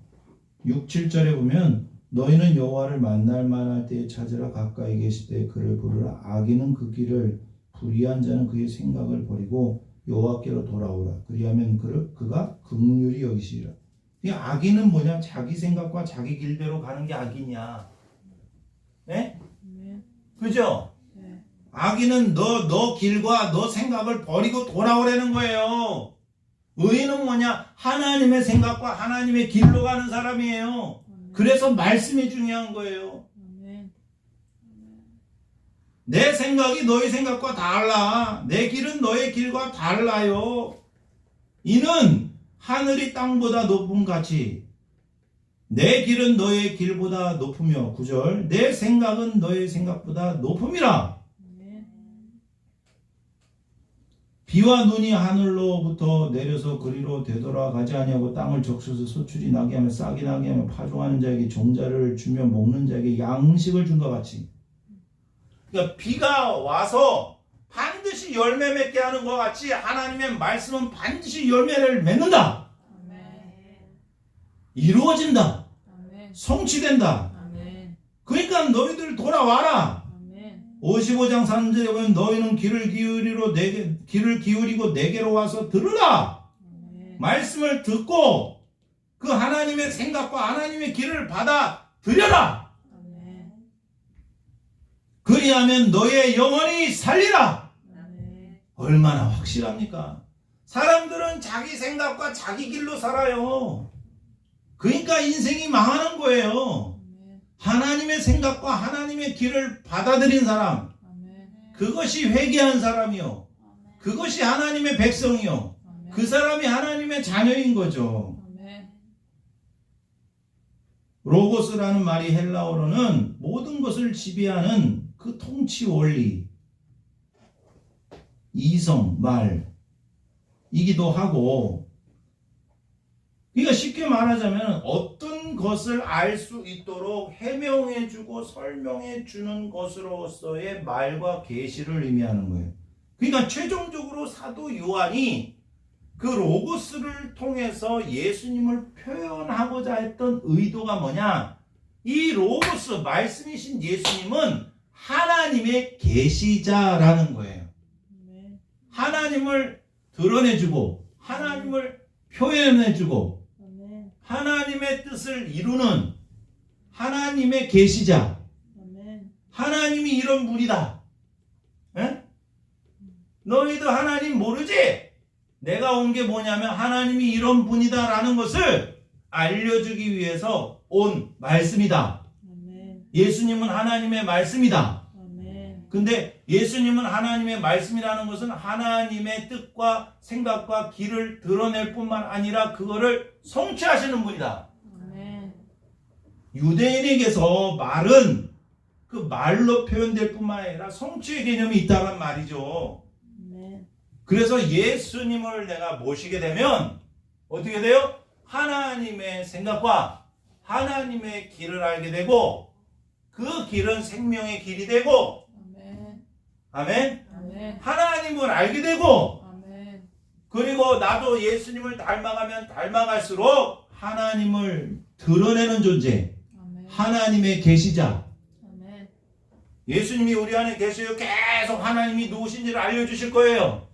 6, 7절에 보면 너희는 여호와를 만날 만할 때에 찾으라. 가까이 계실 때 그를 부르라. 악인은 그 길을, 불의한 자는 그의 생각을 버리고 여호와께로 돌아오라. 그리하면 그가 긍휼히 여기시리라. 이 악인은 뭐냐? 자기 생각과 자기 길대로 가는 게 악이냐? 네? 그죠? 네. 악인은 너 길과 너 생각을 버리고 돌아오라는 거예요. 의인은 뭐냐? 하나님의 생각과 하나님의 길로 가는 사람이에요. 그래서 말씀이 중요한 거예요. 내 생각이 너희 생각과 달라. 내 길은 너의 길과 달라요. 이는 하늘이 땅보다 높은 같이 내 길은 너의 길보다 높으며 9절 내 생각은 너의 생각보다 높음이라. 비와 눈이 하늘로부터 내려서 그리로 되돌아가지 아니하고 땅을 적셔서 소출이 나게 하며 싹이 나게 하며 파종하는 자에게 종자를 주며 먹는 자에게 양식을 준 것 같이. 그러니까 비가 와서 반드시 열매 맺게 하는 것 같이 하나님의 말씀은 반드시 열매를 맺는다. 이루어진다. 성취된다. 그러니까 너희들 돌아와라. 55장 3절에 보면 너희는 길을 기울이고 내게로 와서 들으라. 말씀을 듣고 그 하나님의 생각과 하나님의 길을 받아 들여라. 그리하면 너의 영혼이 살리라. 아멘. 얼마나 확실합니까? 사람들은 자기 생각과 자기 길로 살아요. 그러니까 인생이 망하는 거예요. 아멘. 하나님의 생각과 하나님의 길을 받아들인 사람, 아멘. 그것이 회개한 사람이요. 그것이 하나님의 백성이요. 아멘. 그 사람이 하나님의 자녀인 거죠. 아멘. 로고스라는 말이 헬라어로는 모든 것을 지배하는 그 통치 원리, 이성, 말이기도 하고, 그러니까 쉽게 말하자면 어떤 것을 알 수 있도록 해명해주고 설명해주는 것으로서의 말과 계시를 의미하는 거예요. 그러니까 최종적으로 사도 요한이 그 로고스를 통해서 예수님을 표현하고자 했던 의도가 뭐냐? 이 로고스, 말씀이신 예수님은 하나님의 계시자라는 거예요. 아멘. 하나님을 드러내주고 하나님을 표현해주고 아멘. 하나님의 뜻을 이루는 하나님의 계시자. 아멘. 하나님이 이런 분이다. 에? 너희도 하나님 모르지? 내가 온 게 뭐냐면 하나님이 이런 분이다라는 것을 알려주기 위해서 온 말씀이다. 아멘. 예수님은 하나님의 말씀이다. 아멘. 근데 예수님은 하나님의 말씀이라는 것은 하나님의 뜻과 생각과 길을 드러낼 뿐만 아니라 그거를 성취하시는 분이다. 아멘. 유대인에게서 말은 그 말로 표현될 뿐만 아니라 성취의 개념이 있다는 말이죠. 아멘. 그래서 예수님을 내가 모시게 되면 어떻게 돼요? 하나님의 생각과 하나님의 길을 알게 되고 그 길은 생명의 길이 되고 아멘. 아멘. 아멘. 하나님을 알게 되고 아멘. 그리고 나도 예수님을 닮아가면 닮아갈수록 하나님을 드러내는 존재, 아멘. 하나님의 계시자. 아멘. 예수님이 우리 안에 계셔요. 계속 하나님이 누구신지를 알려주실 거예요.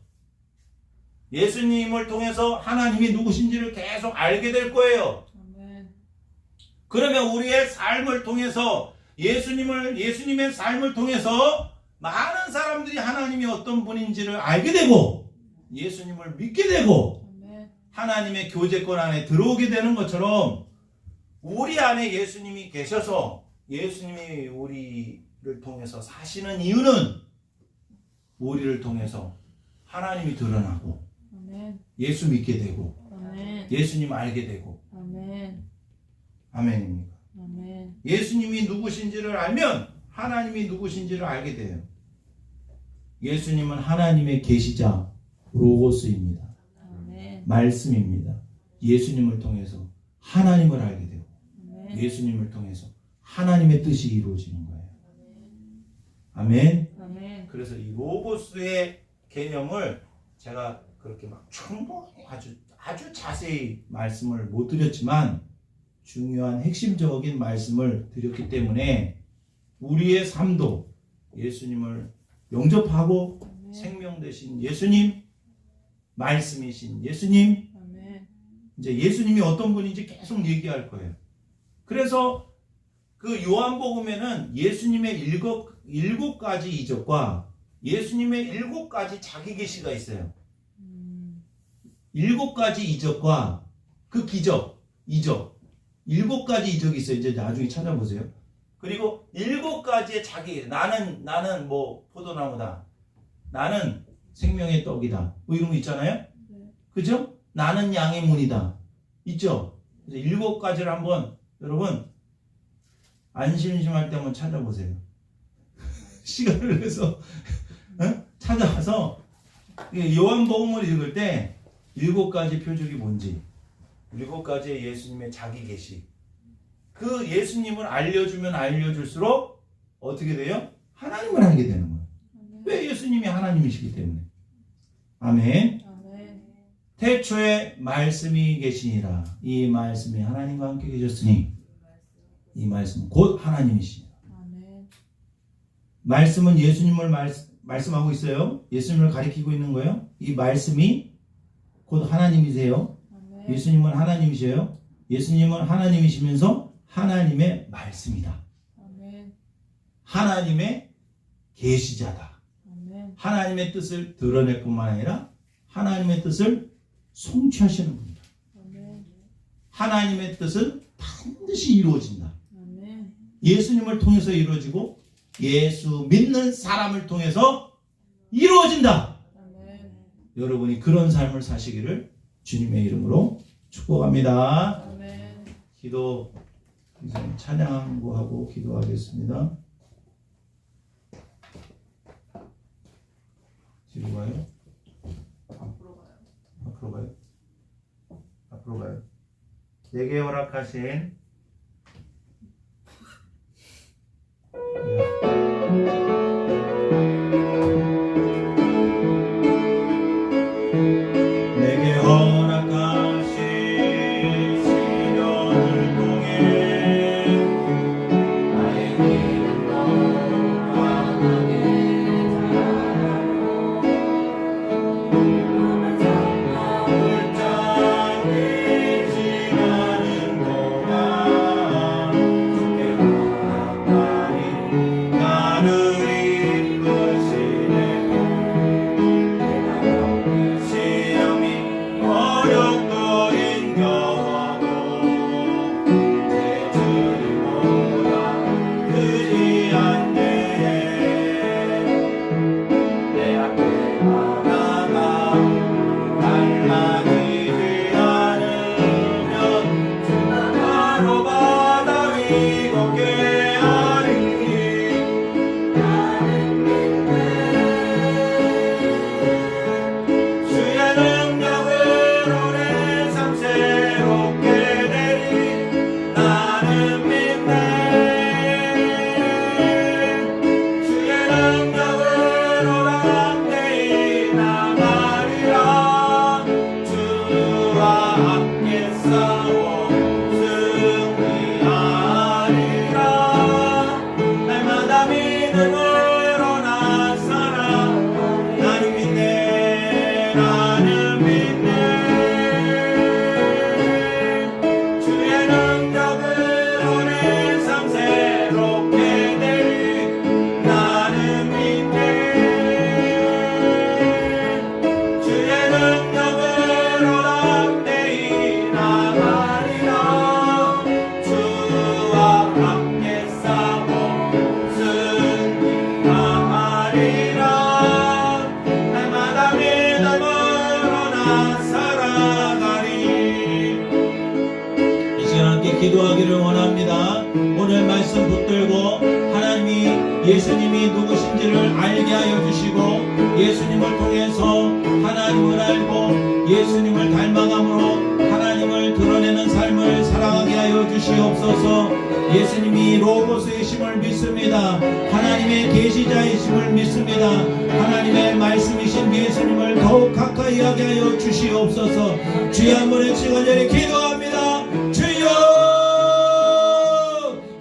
예수님을 통해서 하나님이 누구신지를 계속 알게 될 거예요. 아멘. 그러면 우리의 삶을 통해서 예수님의 삶을 통해서 많은 사람들이 하나님이 어떤 분인지를 알게 되고 예수님을 믿게 되고 아멘. 하나님의 교제권 안에 들어오게 되는 것처럼 우리 안에 예수님이 계셔서 예수님이 우리를 통해서 사시는 이유는 우리를 통해서 하나님이 드러나고 아멘. 예수 믿게 되고 아멘. 예수님 알게 되고 아멘. 아멘입니까? 아멘. 예수님이 누구신지를 알면 하나님이 누구신지를 알게 돼요. 예수님은 하나님의 계시자 로고스입니다. 아멘. 말씀입니다. 예수님을 통해서 하나님을 알게 되고 아멘. 예수님을 통해서 하나님의 뜻이 이루어지는 거예요. 아멘. 아멘. 그래서 이 로고스의 개념을 제가 그렇게 막 충분히 아주 자세히 말씀을 못 드렸지만 중요한 핵심적인 말씀을 드렸기 때문에 우리의 삶도 예수님을 영접하고 아멘. 생명 되신 예수님, 말씀이신 예수님, 아멘. 이제 예수님이 어떤 분인지 계속 얘기할 거예요. 그래서 그 요한복음에는 예수님의 일곱 가지 이적과 예수님의 7가지 자기 계시가 있어요. 7가지 이적과 그 기적, 이적, 7가지 이적이 있어요. 이제 나중에 찾아보세요. 그리고 7가지의 자기, 나는 뭐 포도나무다. 나는 생명의 떡이다. 뭐 이런 거 있잖아요. 네. 그죠? 나는 양의 문이다. 있죠? 그래서 7가지를 한번 여러분 안 심심할 때 한번 찾아보세요. 시간을 내서 찾아와서 요한복음을 읽을 때 7가지 표적이 뭔지 7가지의 예수님의 자기 계시 그 예수님을 알려주면 알려줄수록 어떻게 돼요? 하나님을 알게 되는 거예요. 왜? 예수님이 하나님이시기 때문에. 아멘. 아멘. 태초에 말씀이 계시니라. 이 말씀이 하나님과 함께 계셨으니 이 말씀은 곧 하나님이시니라. 아멘. 말씀은 예수님을 말씀하고 있어요. 예수님을 가리키고 있는 거예요. 이 말씀이 곧 하나님이세요. 아멘. 예수님은 하나님이세요. 예수님은 하나님이시면서 하나님의 말씀이다. 아멘. 하나님의 계시자다. 아멘. 하나님의 뜻을 드러낼 뿐만 아니라 하나님의 뜻을 성취하시는 분이다. 아멘. 하나님의 뜻은 반드시 이루어진다. 아멘. 예수님을 통해서 이루어지고 예수 믿는 사람을 통해서 이루어진다. 아멘. 여러분이 그런 삶을 사시기를 주님의 이름으로 축복합니다. 아멘. 기도 이제 찬양하고 기도하겠습니다. 뒤로 가요? 앞으로 가요? 앞으로 가요? 내게 허락하신 내게 허락하신 시련을 통해 나의 믿음도 강하게 물장이 지나는 동안 주께 허락하니 나를 이끄시네. 시험이 어렵고 힘겨워도 내 주님보다 크지 않네. 내 앞에 하나가 달라지지 않으면 바로 바다 위 걷게 하리니 나는 주의 능력으로 내 삶 새롭게 되리. 나는 믿네. 주의 능력으로 담대히 나가리라. 주와 함께 싸워 승리하리라. 날마다 믿음으로 나 살아. 나는 믿네. 나는 믿네. 주의 능력으로 내 삶 새롭게 되리. 나는 믿네. 주의 능력으로 담대히 나가리라. 주와 함께 싸워 승리하리라. 날마다 믿음으로 나 살아가리. 이 시간 함께 기도하기를 원합니다. 오늘 말씀 붙들고 하나님이 예수님이 누구신지를 알게 하여 주시고 예수님을 통해서 하나님을 알고 예수님을 닮아감으로 하나님을 드러내는 삶을 살아가게 하여 주시옵소서. 예수님이 로고스이심을 믿습니다. 하나님의 계시자이심을 믿습니다. 하나님의 말씀이신 예수님을 더욱 가까이 하게 하여 주시옵소서. 주여 한 번에 치간절히 기도합니다. 주여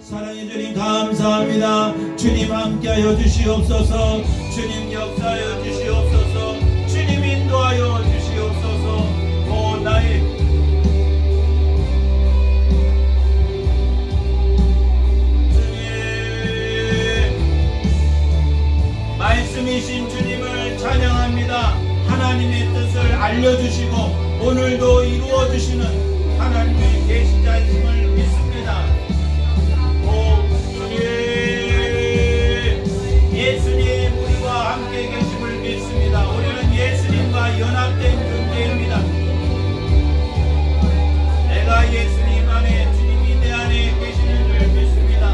사랑해 주님 감사합니다. 주님 함께하여 주시옵소서. 주님 역사하여 주시옵소서. 주님 인도하여 주시옵소서. 오 나의 주님 말씀이신 주님을 찬양합니다. 하나님의 뜻을 알려주시고 오늘도 이루어주시는 하나님의 계시자이심을 믿습니다. 오 주님 예수님 우리와 함께 계심을 믿습니다. 우리는 예수님과 연합된 존재입니다. 내가 예수님 안에 주님이 내 안에 계시는 줄 믿습니다.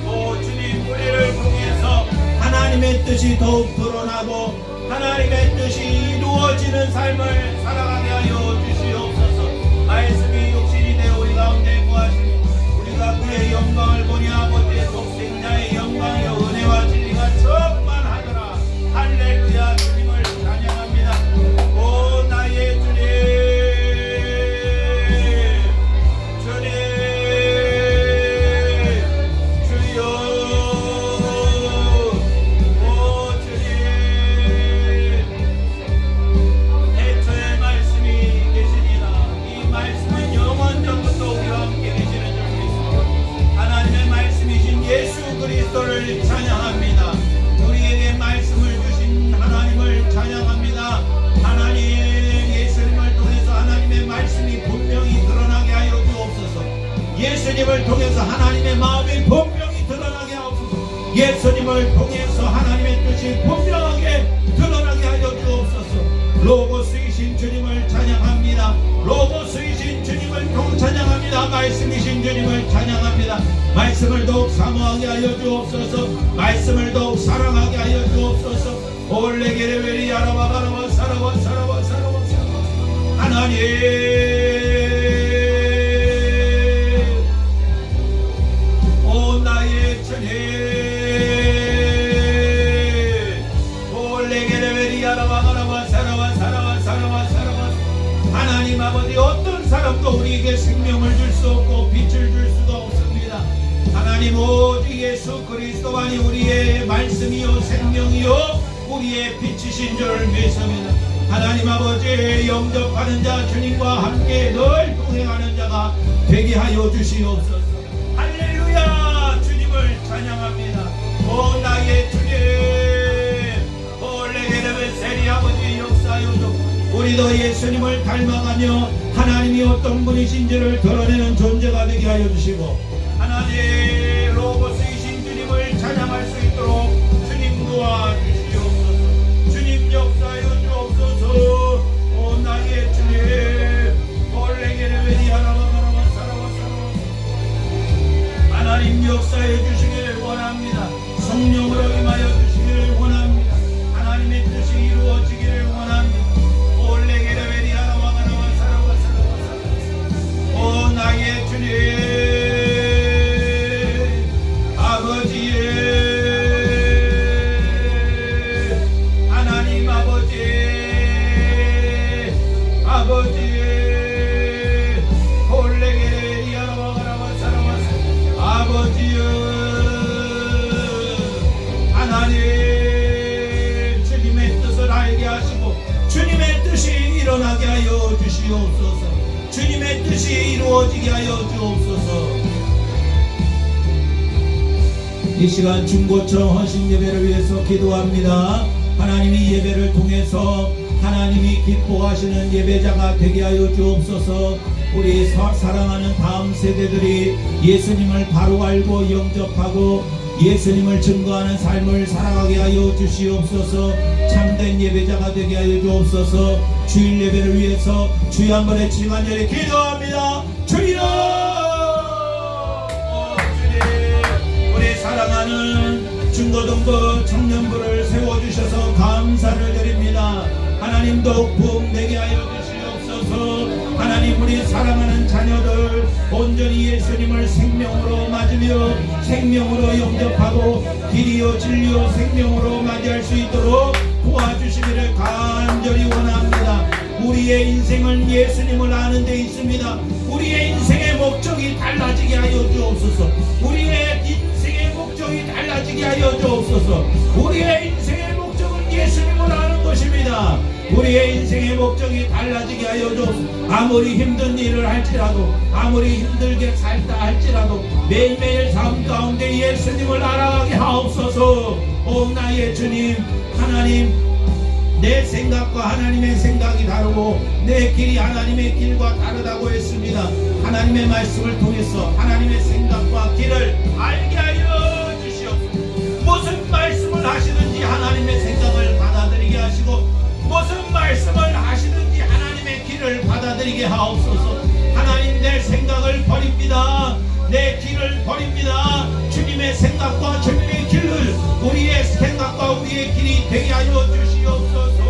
오 주님 우리를 통해서 하나님의 뜻이 더욱 드러나고 하나님의 뜻이 이루어지는 삶을 살아가게 하여 주시옵소서. 말씀이 육신이 되어 우리 가운데 구하시니 우리가 그의 영광을 보니 아버지의 독생자의 영광의 은혜와 진리가 충만하더라. 할렐루야. 주님을 찬양합니다. 오 나의 주님 주님 주여 오 주님 태초의 말씀이 주님을 통해서 하나님의 뜻이 분명하게 드러나게 하여 주옵소서. 로고스이신 주님을 찬양합니다. 로고스이신 주님을 또 찬양합니다. 말씀이신 주님을 찬양합니다. 말씀을 더욱 사모하게 하여 주옵소서. 말씀을 더욱 사랑하게 하여 주옵소서. 올레게레베리 아라바바라바 사라바 사라바 사라바 사라바. 하나님 오 나의 주님 올레게레베리 아라바바라바 사라바 사라바 사라바 사라바. 하나님 아버지 어떤 사람도 우리에게 생명을 줄 수 없고 빛을 줄 수가 없습니다. 하나님 오직 예수 그리스도만이 우리의 말씀이요 생명이요 우리의 빛이신 줄 믿습니다. 하나님 아버지 영접하는 자 주님과 함께 늘 동행하는 자가 되게 하여 주시옵소서. 할렐루야 주님을 찬양합니다. 오 나의 주님 올레게레베 세리 아버지 역사여 우리도 예수님을 닮아가며 하나님이 어떤 분이신지를 드러내는 존재가 되게 하여 주시고 하나님 로고스이신 주님을 찬양할 수 있도록 주님 도와주시옵소서. 주님 역사여 주옵소서. 오 나의 주님 올레게레베리 하나바라바 사라바 사라바. 하나님 역사해 주시기를 원합니다. 성령으로 임하여 주시기를 원합니다. 하나님의 뜻이 이루어지기를 원합니다. 올레게레베리 하나바라바 사라바 사라바 사라바. 오 나의 주님 아버지 하나님 아버지 아버지 올레게레리 하나바라바 사라바 아버지여 하나님 주님의 뜻을 알게 하시고 주님의 뜻이 일어나게 하여 주시옵소서. 주님의 뜻이 이루어지게 하여 주옵소서. 이 시간 중고청 헌신 예배를 위해서 기도합니다. 하나님이 예배를 통해서 하나님이 기뻐하시는 예배자가 되게 하여 주옵소서. 우리 사랑하는 다음 세대들이 예수님을 바로 알고 영접하고 예수님을 증거하는 삶을 살아가게 하여 주시옵소서. 참된 예배자가 되게 하여 주옵소서. 주일 예배를 위해서 주여 한 번에 지간절히 기도합니다. 주여 주님 우리 사랑하는 중고등부 청년부를 세워주셔서 감사를 드립니다. 하나님 더욱 부흥되게 하여 주시옵소서. 하나님 우리 사랑하는 자녀들 온전히 예수님을 생명으로 맞으며 생명으로 영접하고 길이요 진리요 생명으로 맞이할 수 있도록 도와주시기를 간절히 원합니다. 우리의 인생은 예수님을 아는 데 있습니다. 우리의 인생의 목적이 달라지게 하여 주옵소서. 우리의 인생의 목적이 달라지게 하여 주옵소서. 우리의 인생의 목적은 예수님을 아는 것입니다. 우리의 인생의 목적이 달라지게 하여 주옵소서. 아무리 힘든 일을 할지라도 아무리 힘들게 살다 할지라도 매일매일 삶 가운데 예수님을 알아가게 하옵소서. 오 나의 주님 하나님 내 생각과 하나님의 생각이 다르고 내 길이 하나님의 길과 다르다고 했습니다. 하나님의 말씀을 통해서 하나님의 생각과 길을 알게 하여 주시옵소서. 무슨 말씀을 하시든지 하나님의 생각을 받아들이게 하시고 무슨 말씀을 하시든지 하나님의 길을 받아들이게 하옵소서. 하나님 내 생각을 버립니다. 내 길을 버립니다. 주님의 생각과 주님의 길을 우리의 생각과 우리의 길이 되게 하여 주시옵소서.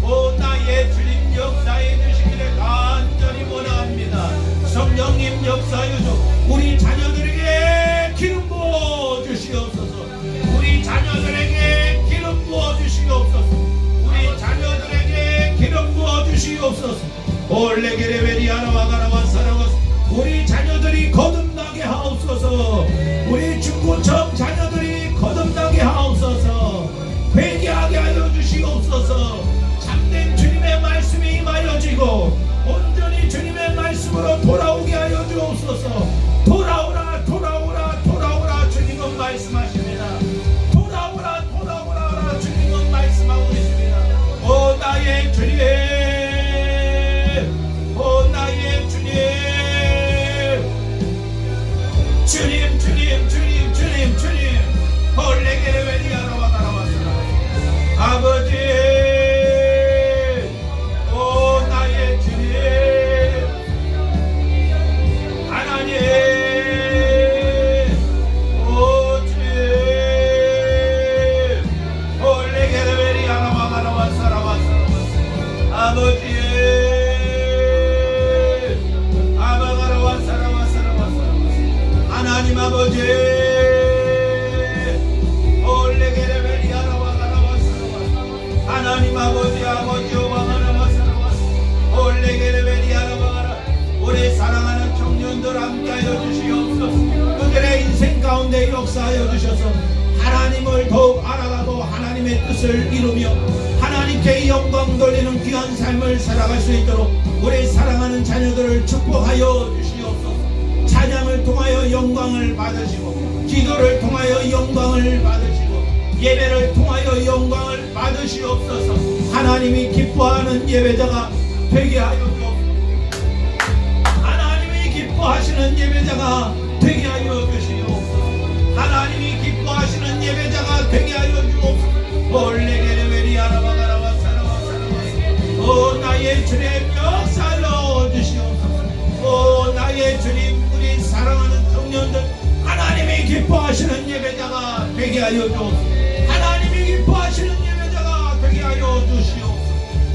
오 나의 주님 역사해 주시기를 간절히 원합니다. 성령님 역사해 주 우리 자녀들에게 기름 부어 주시옵소서. 우리 자녀들에게 기름 부어 주시옵소서. 우리 자녀들에게 기름 부어 주시옵소서. 올레게레베리 아라와가라와 사라와 우리 자녀들이 거듭나게 하옵소서. 우리 중고청 자녀들이 거듭나게 하옵소서. 회개하게 하여 주시옵소서. 참된 주님의 말씀이 임하여지고 온전히 주님의 말씀으로 돌아오게 하여 주옵소서. 돌아오라 돌아오라 돌아오라 주님은 말씀하십니다. 돌아오라 돌아오라 주님은 말씀하고 계십니다. 오 나의 주님 오 나의 주님 주님 주님 주님 주님 주님 올레게 아버지 오바마라마사라마사 올레게레베리아라마가라 우리 사랑하는 청년들 함께하여 주시옵소서. 그들의 인생 가운데 역사하여 주셔서 하나님을 더욱 알아가고 하나님의 뜻을 이루며 하나님께 영광 돌리는 귀한 삶을 살아갈 수 있도록 우리 사랑하는 자녀들을 축복하여 주시옵소서. 찬양을 통하여 영광을 받으시고 기도를 통하여 영광을 받으시고 예배를 통하여 영광을 받으시옵소서. 하나님이 기뻐하는 예배자가 되게 하여 주옵소서. 하나님이 기뻐하시는 예배자가 되게 하여 주시옵소서. 하나님이 기뻐하시는 예배자가 되게 하여 주옵소서. 올레게레베리아라바가라바 사라바사라바 오 나의 주님 역사로 주시옵소서. 오 나의 주님 우리 사랑하는 청년들 하나님이 기뻐하시는 예배자가 되게 하여 주옵소서. 하나님이 기뻐하시는 예배자가 되게 하여 주시옵소서.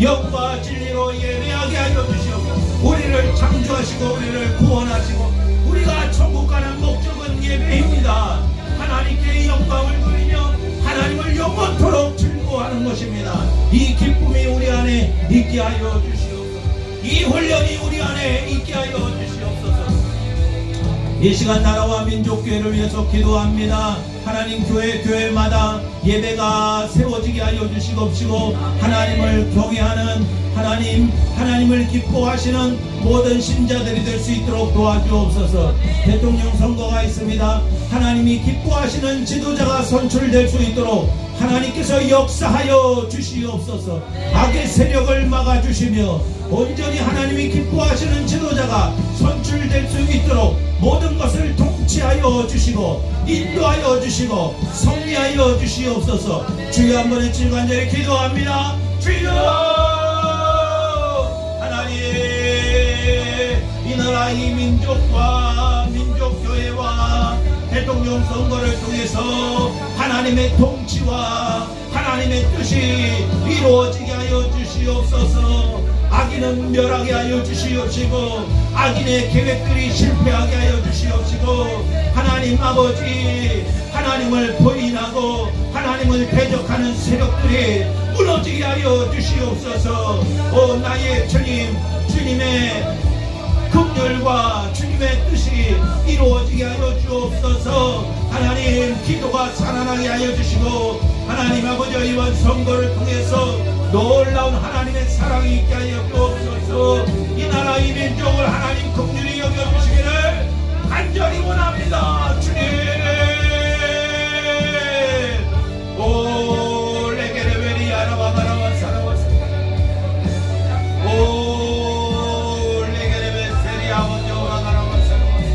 영과 진리로 예배하게 하여 주시옵소서. 우리를 창조하시고 우리를 구원하시고 우리가 천국 가는 목적은 예배입니다. 하나님께 영광을 돌리며 하나님을 영원토록 즐거워하는 것입니다. 이 기쁨이 우리 안에 있게 하여 주시옵소서. 이 훈련이 우리 안에 있게 하여 주시옵소서. 이 시간 나라와 민족교회를 위해서 기도합니다. 하나님 교회마다 예배가 세워지게 하여 주시옵시고 하나님을 경외하는 하나님을 기뻐하시는 모든 신자들이 될 수 있도록 도와주옵소서. 대통령 선거가 있습니다. 하나님이 기뻐하시는 지도자가 선출될 수 있도록 하나님께서 역사하여 주시옵소서. 악의 세력을 막아주시며 온전히 하나님이 기뻐하시는 지도자가 선출될 수 있도록 모든 것을 통치하여 주시고 인도하여 주시고 성리하여 주시옵소서. 주여 한 번의 질관절에 기도합니다. 주여 하나님 이 나라 이 민족과 민족교회와 대통령 선거를 통해서 하나님의 통치와 하나님의 뜻이 이루어지게 하여 주시옵소서. 악인은 멸하게 하여 주시옵시고 악인의 계획들이 실패하게 하여 주시옵시고 하나님 아버지 하나님을 부인하고 하나님을 대적하는 세력들이 무너지게 하여 주시옵소서. 오 나의 주님 주님의 긍휼과 주님의 뜻이 이루어지게 하여 주옵소서. 하나님 기도가 살아나게 하여 주시고 하나님 아버지 이번 선거를 통해서 놀라운 하나님의 사랑이 있게 하여 주옵소서. 이 나라 이 민족을 하나님 긍휼히 여겨주시기를 간절히 원합니다. 주님 오 레게레베리 아라바가라와 사라와사 오 레게레베 세리 아버지 오라가라와 사라와사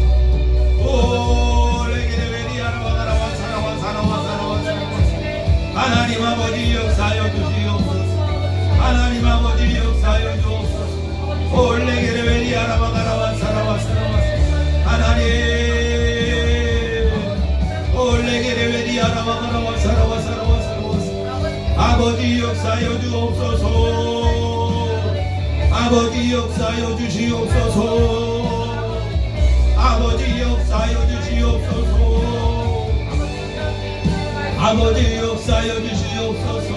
오 레게레베리 아라바가라와 사라와 사라와 사라와 사라와 하나님 아버지 역사하여 주시옵소서. 하나님 아버지 역사하여 주옵소서. 올레게레베리 아라바가라와 사라와 사라와 하나님 올레게레베리 아라바가라와 사라와 사라와 사라와 아버지 역사하여 주옵소서. 아버지 역사하여 주시옵소서. 아버지 역사하여 주시옵소서. 아버지 역사하여 주시옵소서.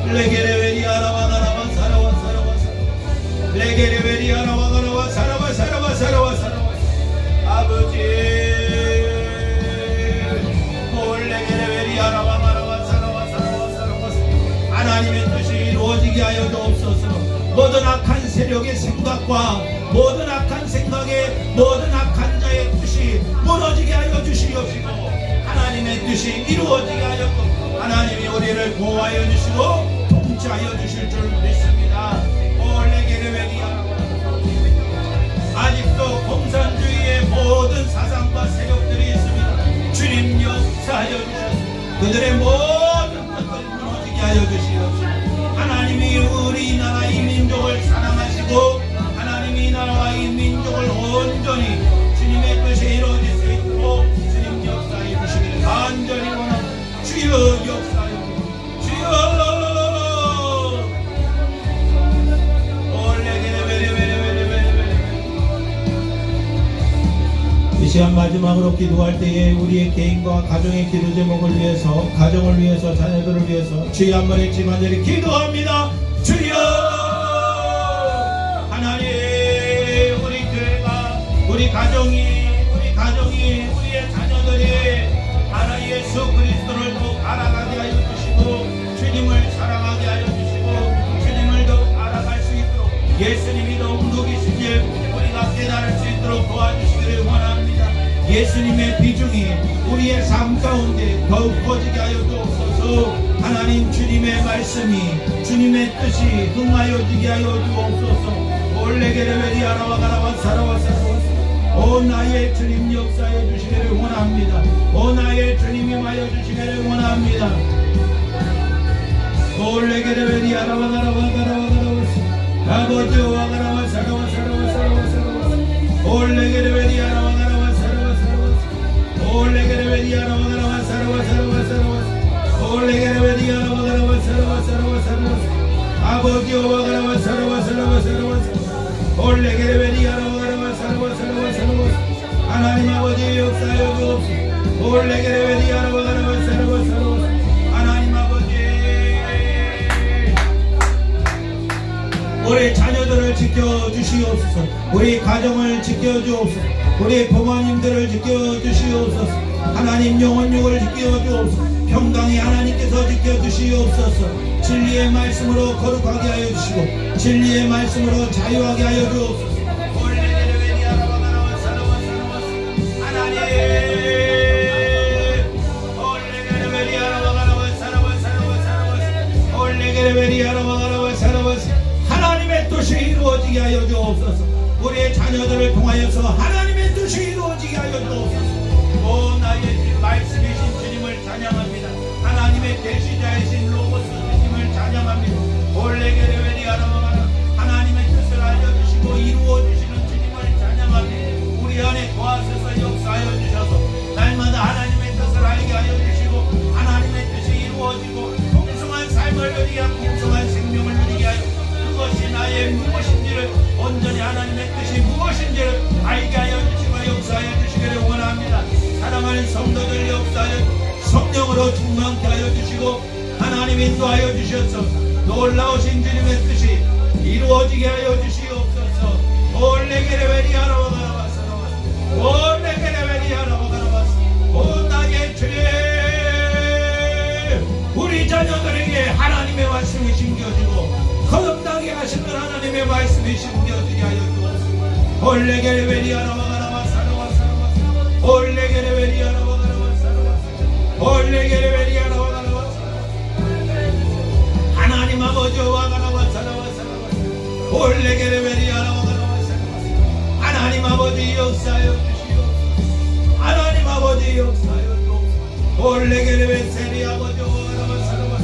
레게레베리 아라바가라와 사라와 사라와 레게레베리 아라바가라와 사라와 사라와 사라와 사라와 아버지 레게레베리 아라바가라와 사라와 사라와 사라와 하나님의 뜻이 이루어지게 하여 주옵소서. 모든 악한 세력의 생각과 모든 악한 생각의 모든 악한 자의 뜻이 무너지게 하여 주시옵시고 하나님의 뜻이 이루어지게 하여 하나님이 우리를 보호하여 주시고 통치하여 주실 줄 믿습니다. 올레게레베리아 아직도 공산주의의 모든 사상과 세력들이 있습니다. 주님 역사하여 주셔서 그들의 모든 것을 무너지게 하여 주시옵시고 하나님이 우리나라 이 민족을 사랑하시고 하나님이 이 나라와 이 민족을 온전히 주님의 뜻이 이루어질 수 있도록 주님 역사해 주시기를 간절히 원합니다. 주여 역사하여 주여 이 시간 마지막으로 기도할 때에 우리의 개인과 가정의 기도 제목을 위해서, 가정을 위해서, 자녀들을 위해서 주의 한 번에 집안들이 기도합니다. 주여 하나님, 우리 교회가, 우리 가정이, 우리의 자녀들이 하나 예수 그리스도를 더욱 알아가게 하여 주시고, 주님을 사랑하게 하여 주시고, 주님을 더욱 알아갈 수 있도록, 예수님이 더욱 누구이신지 우리가 깨달을 수 있도록 도와주시기를 원합니다. 예수님의 비중이 우리의 삶 가운데 더욱 커지게 하여 주옵소서. 하나님, 주님의 말씀이, 주님의 뜻이 흥하여지게 하여 주옵소서. 올레게레베리 아라와가라와 사라와사라와. 오 나의 주님 역사해 주시기를 원합니다. 오 나의 주님 임하여 주시기를 원합니다. 올레게레베리 아라와가라와가라와가라와. 아버지와 가라와 사라와 사라와 사라와 사라와. 올레게레베리 아라와가라와 사라와 사라와. 올레게레베리 아라와가라와 사라와 사라와 사라와. 올레게레베리 아라와가라와 사라와 사라와 사라와. 아버지와 가라와 사라와 사라와 사라와. 올레게레베리 아라와가라와 사라와 사라와 사라와. 하나님 아버지 역사여 주옵소서. 올레게레베리 아라와가라와 사라와 사라와. 하나님 아버지, 우리 자녀들을 지켜주시옵소서. 우리 가정을 지켜주옵소서. 우리 부모님들을 지켜주시옵소서. 하나님 영혼육을 지켜주옵소서. 평강의 하나님께서 지켜주시옵소서. 진리의 말씀으로 거룩하게 하여 주시고, 진리의 말씀으로 자유하게 하여 주옵소서. 하나님의 뜻이 이루어지게 하여 주옵소서. 우리의 자녀들을 통하여서 하나님의 뜻이 이루어지게 하여 주옵소서. 오 나의 말씀이신 주님을 찬양합니다. 하나님의 계시자이신 로고스 주님을 찬양합니다. 올레게레베리 아라마가라. 하나님의 뜻을 알려주시고 이루어주시는 주님을 찬양합니다. 우리 안에 도와주셔서 역사하여 주셔서 날마다 하나님의 뜻을 알게 하여 주시고, 하나님의 뜻이 이루어지고 풍성한 삶을 누리게 하고 풍성한 생명을 누리게 하여, 그것이 나의 무엇인지를, 온전히 하나님의 뜻이 무엇인지를 알게 하여 주시고 역사하여 주시기를 원합니다. 사랑하는 성도들 역사하여 성령으로 충만케 하여 주시고, 하나님 인도하여 주셔서 놀라우신 주님의 뜻이 이루어지게 하여 주시옵소서. 올레게레베리 아라와가라와사라와. 올레게레베리 아라와가라와사. 오 나의 주님, 우리 자녀들에게 하나님의 말씀이 심겨지고 거듭나게 하시는 하나님의 말씀이 심겨지게 하여 주옵소서. 올레게레베리 아라와가라와사라와사라와. 올레게레베리 아라와가라와사라와. 올레게레베리 아라와가라와사라와. 하나님 아버지와 가라와사라와사라와. 올레게레베리 아라와가라와사라와. 하나님 아버지 역사하여 주시옵소서. 하나님 아버지 역사하여 주옵소서. 올레게레베 세리 아버지와 가라와사라와.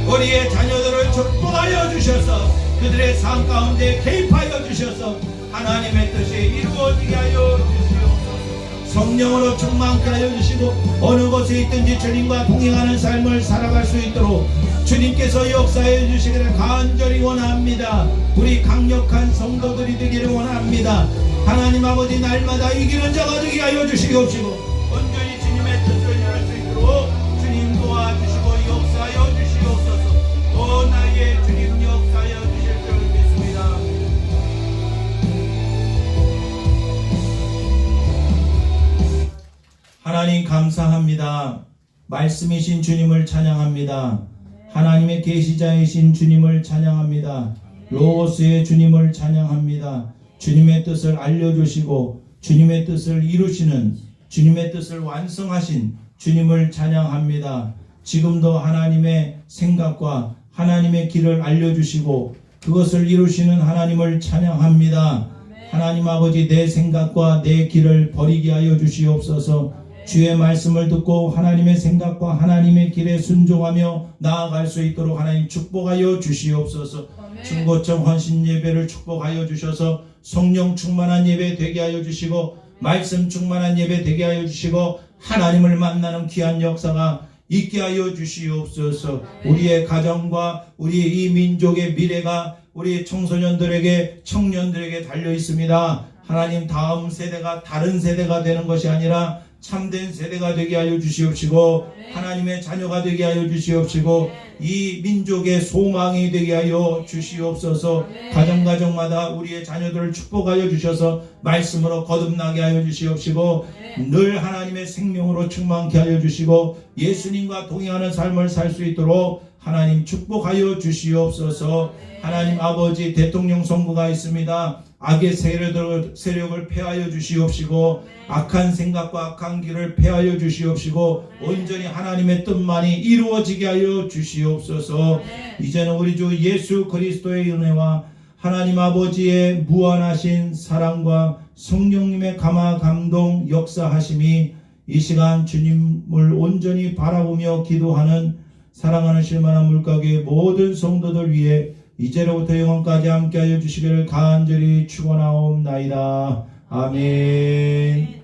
우리의 자녀들을 축복하여 주셔서 그들의 삶 가운데 개입하여 주셔서 하나님의 뜻이 이루어지게 하여 주시옵소서. 성령으로 충만케 하여 주시고, 어느 곳에 있든지 주님과 동행하는 삶을 살아갈 수 있도록 주님께서 역사해 주시기를 간절히 원합니다. 우리 강력한 성도들이 되기를 원합니다. 하나님 아버지, 날마다 이기는 자가 되게 하여 주시옵시고, 온전히 주님의 뜻을 이룰 수 있도록 주님 도와주시고 역사하여 주시옵소서. 오 나의 주님 역사하여 주실 줄 믿습니다. 하나님 감사합니다. 말씀이신 주님을 찬양합니다. 하나님의 계시자이신 주님을 찬양합니다. 로고스의 주님을 찬양합니다. 주님의 뜻을 알려주시고 주님의 뜻을 이루시는, 주님의 뜻을 완성하신 주님을 찬양합니다. 지금도 하나님의 생각과 하나님의 길을 알려주시고 그것을 이루시는 하나님을 찬양합니다. 하나님 아버지, 내 생각과 내 길을 버리게 하여 주시옵소서. 주의 말씀을 듣고 하나님의 생각과 하나님의 길에 순종하며 나아갈 수 있도록 하나님 축복하여 주시옵소서. 중고청 헌신 예배를 축복하여 주셔서 성령 충만한 예배 되게 하여 주시고, 말씀 충만한 예배 되게 하여 주시고, 하나님을 만나는 귀한 역사가 있게 하여 주시옵소서. 우리의 가정과 우리 이 민족의 미래가 우리 청소년들에게, 청년들에게 달려 있습니다. 하나님 다음 세대가 다른 세대가 되는 것이 아니라 참된 세대가 되게 하여 주시옵시고 하나님의 자녀가 되게 하여 주시옵시고 이 민족의 소망이 되게 하여 주시옵소서. 가정마다 우리의 자녀들을 축복하여 주셔서 말씀으로 거듭나게 하여 주시옵시고 늘 하나님의 생명으로 충만케 하여 주시고 예수님과 동행하는 삶을 살 수 있도록 하나님 축복하여 주시옵소서. 하나님 아버지 대통령 선거가 있습니다. 악의 세력을 폐하여 주시옵시고 악한 생각과 악한 길을 폐하여 주시옵시고 온전히 하나님의 뜻만이 이루어지게 하여 주시옵소서. 이제는 우리 주 예수 그리스도의 은혜와 하나님 아버지의 무한하신 사랑과 성령님의 감동 역사하심이 이 시간 주님을 온전히 바라보며 기도하는 사랑하는 실만한 물가게의 모든 성도들 위해 이제로부터 영원까지 함께하여 주시기를 간절히 축원하옵나이다. 아멘.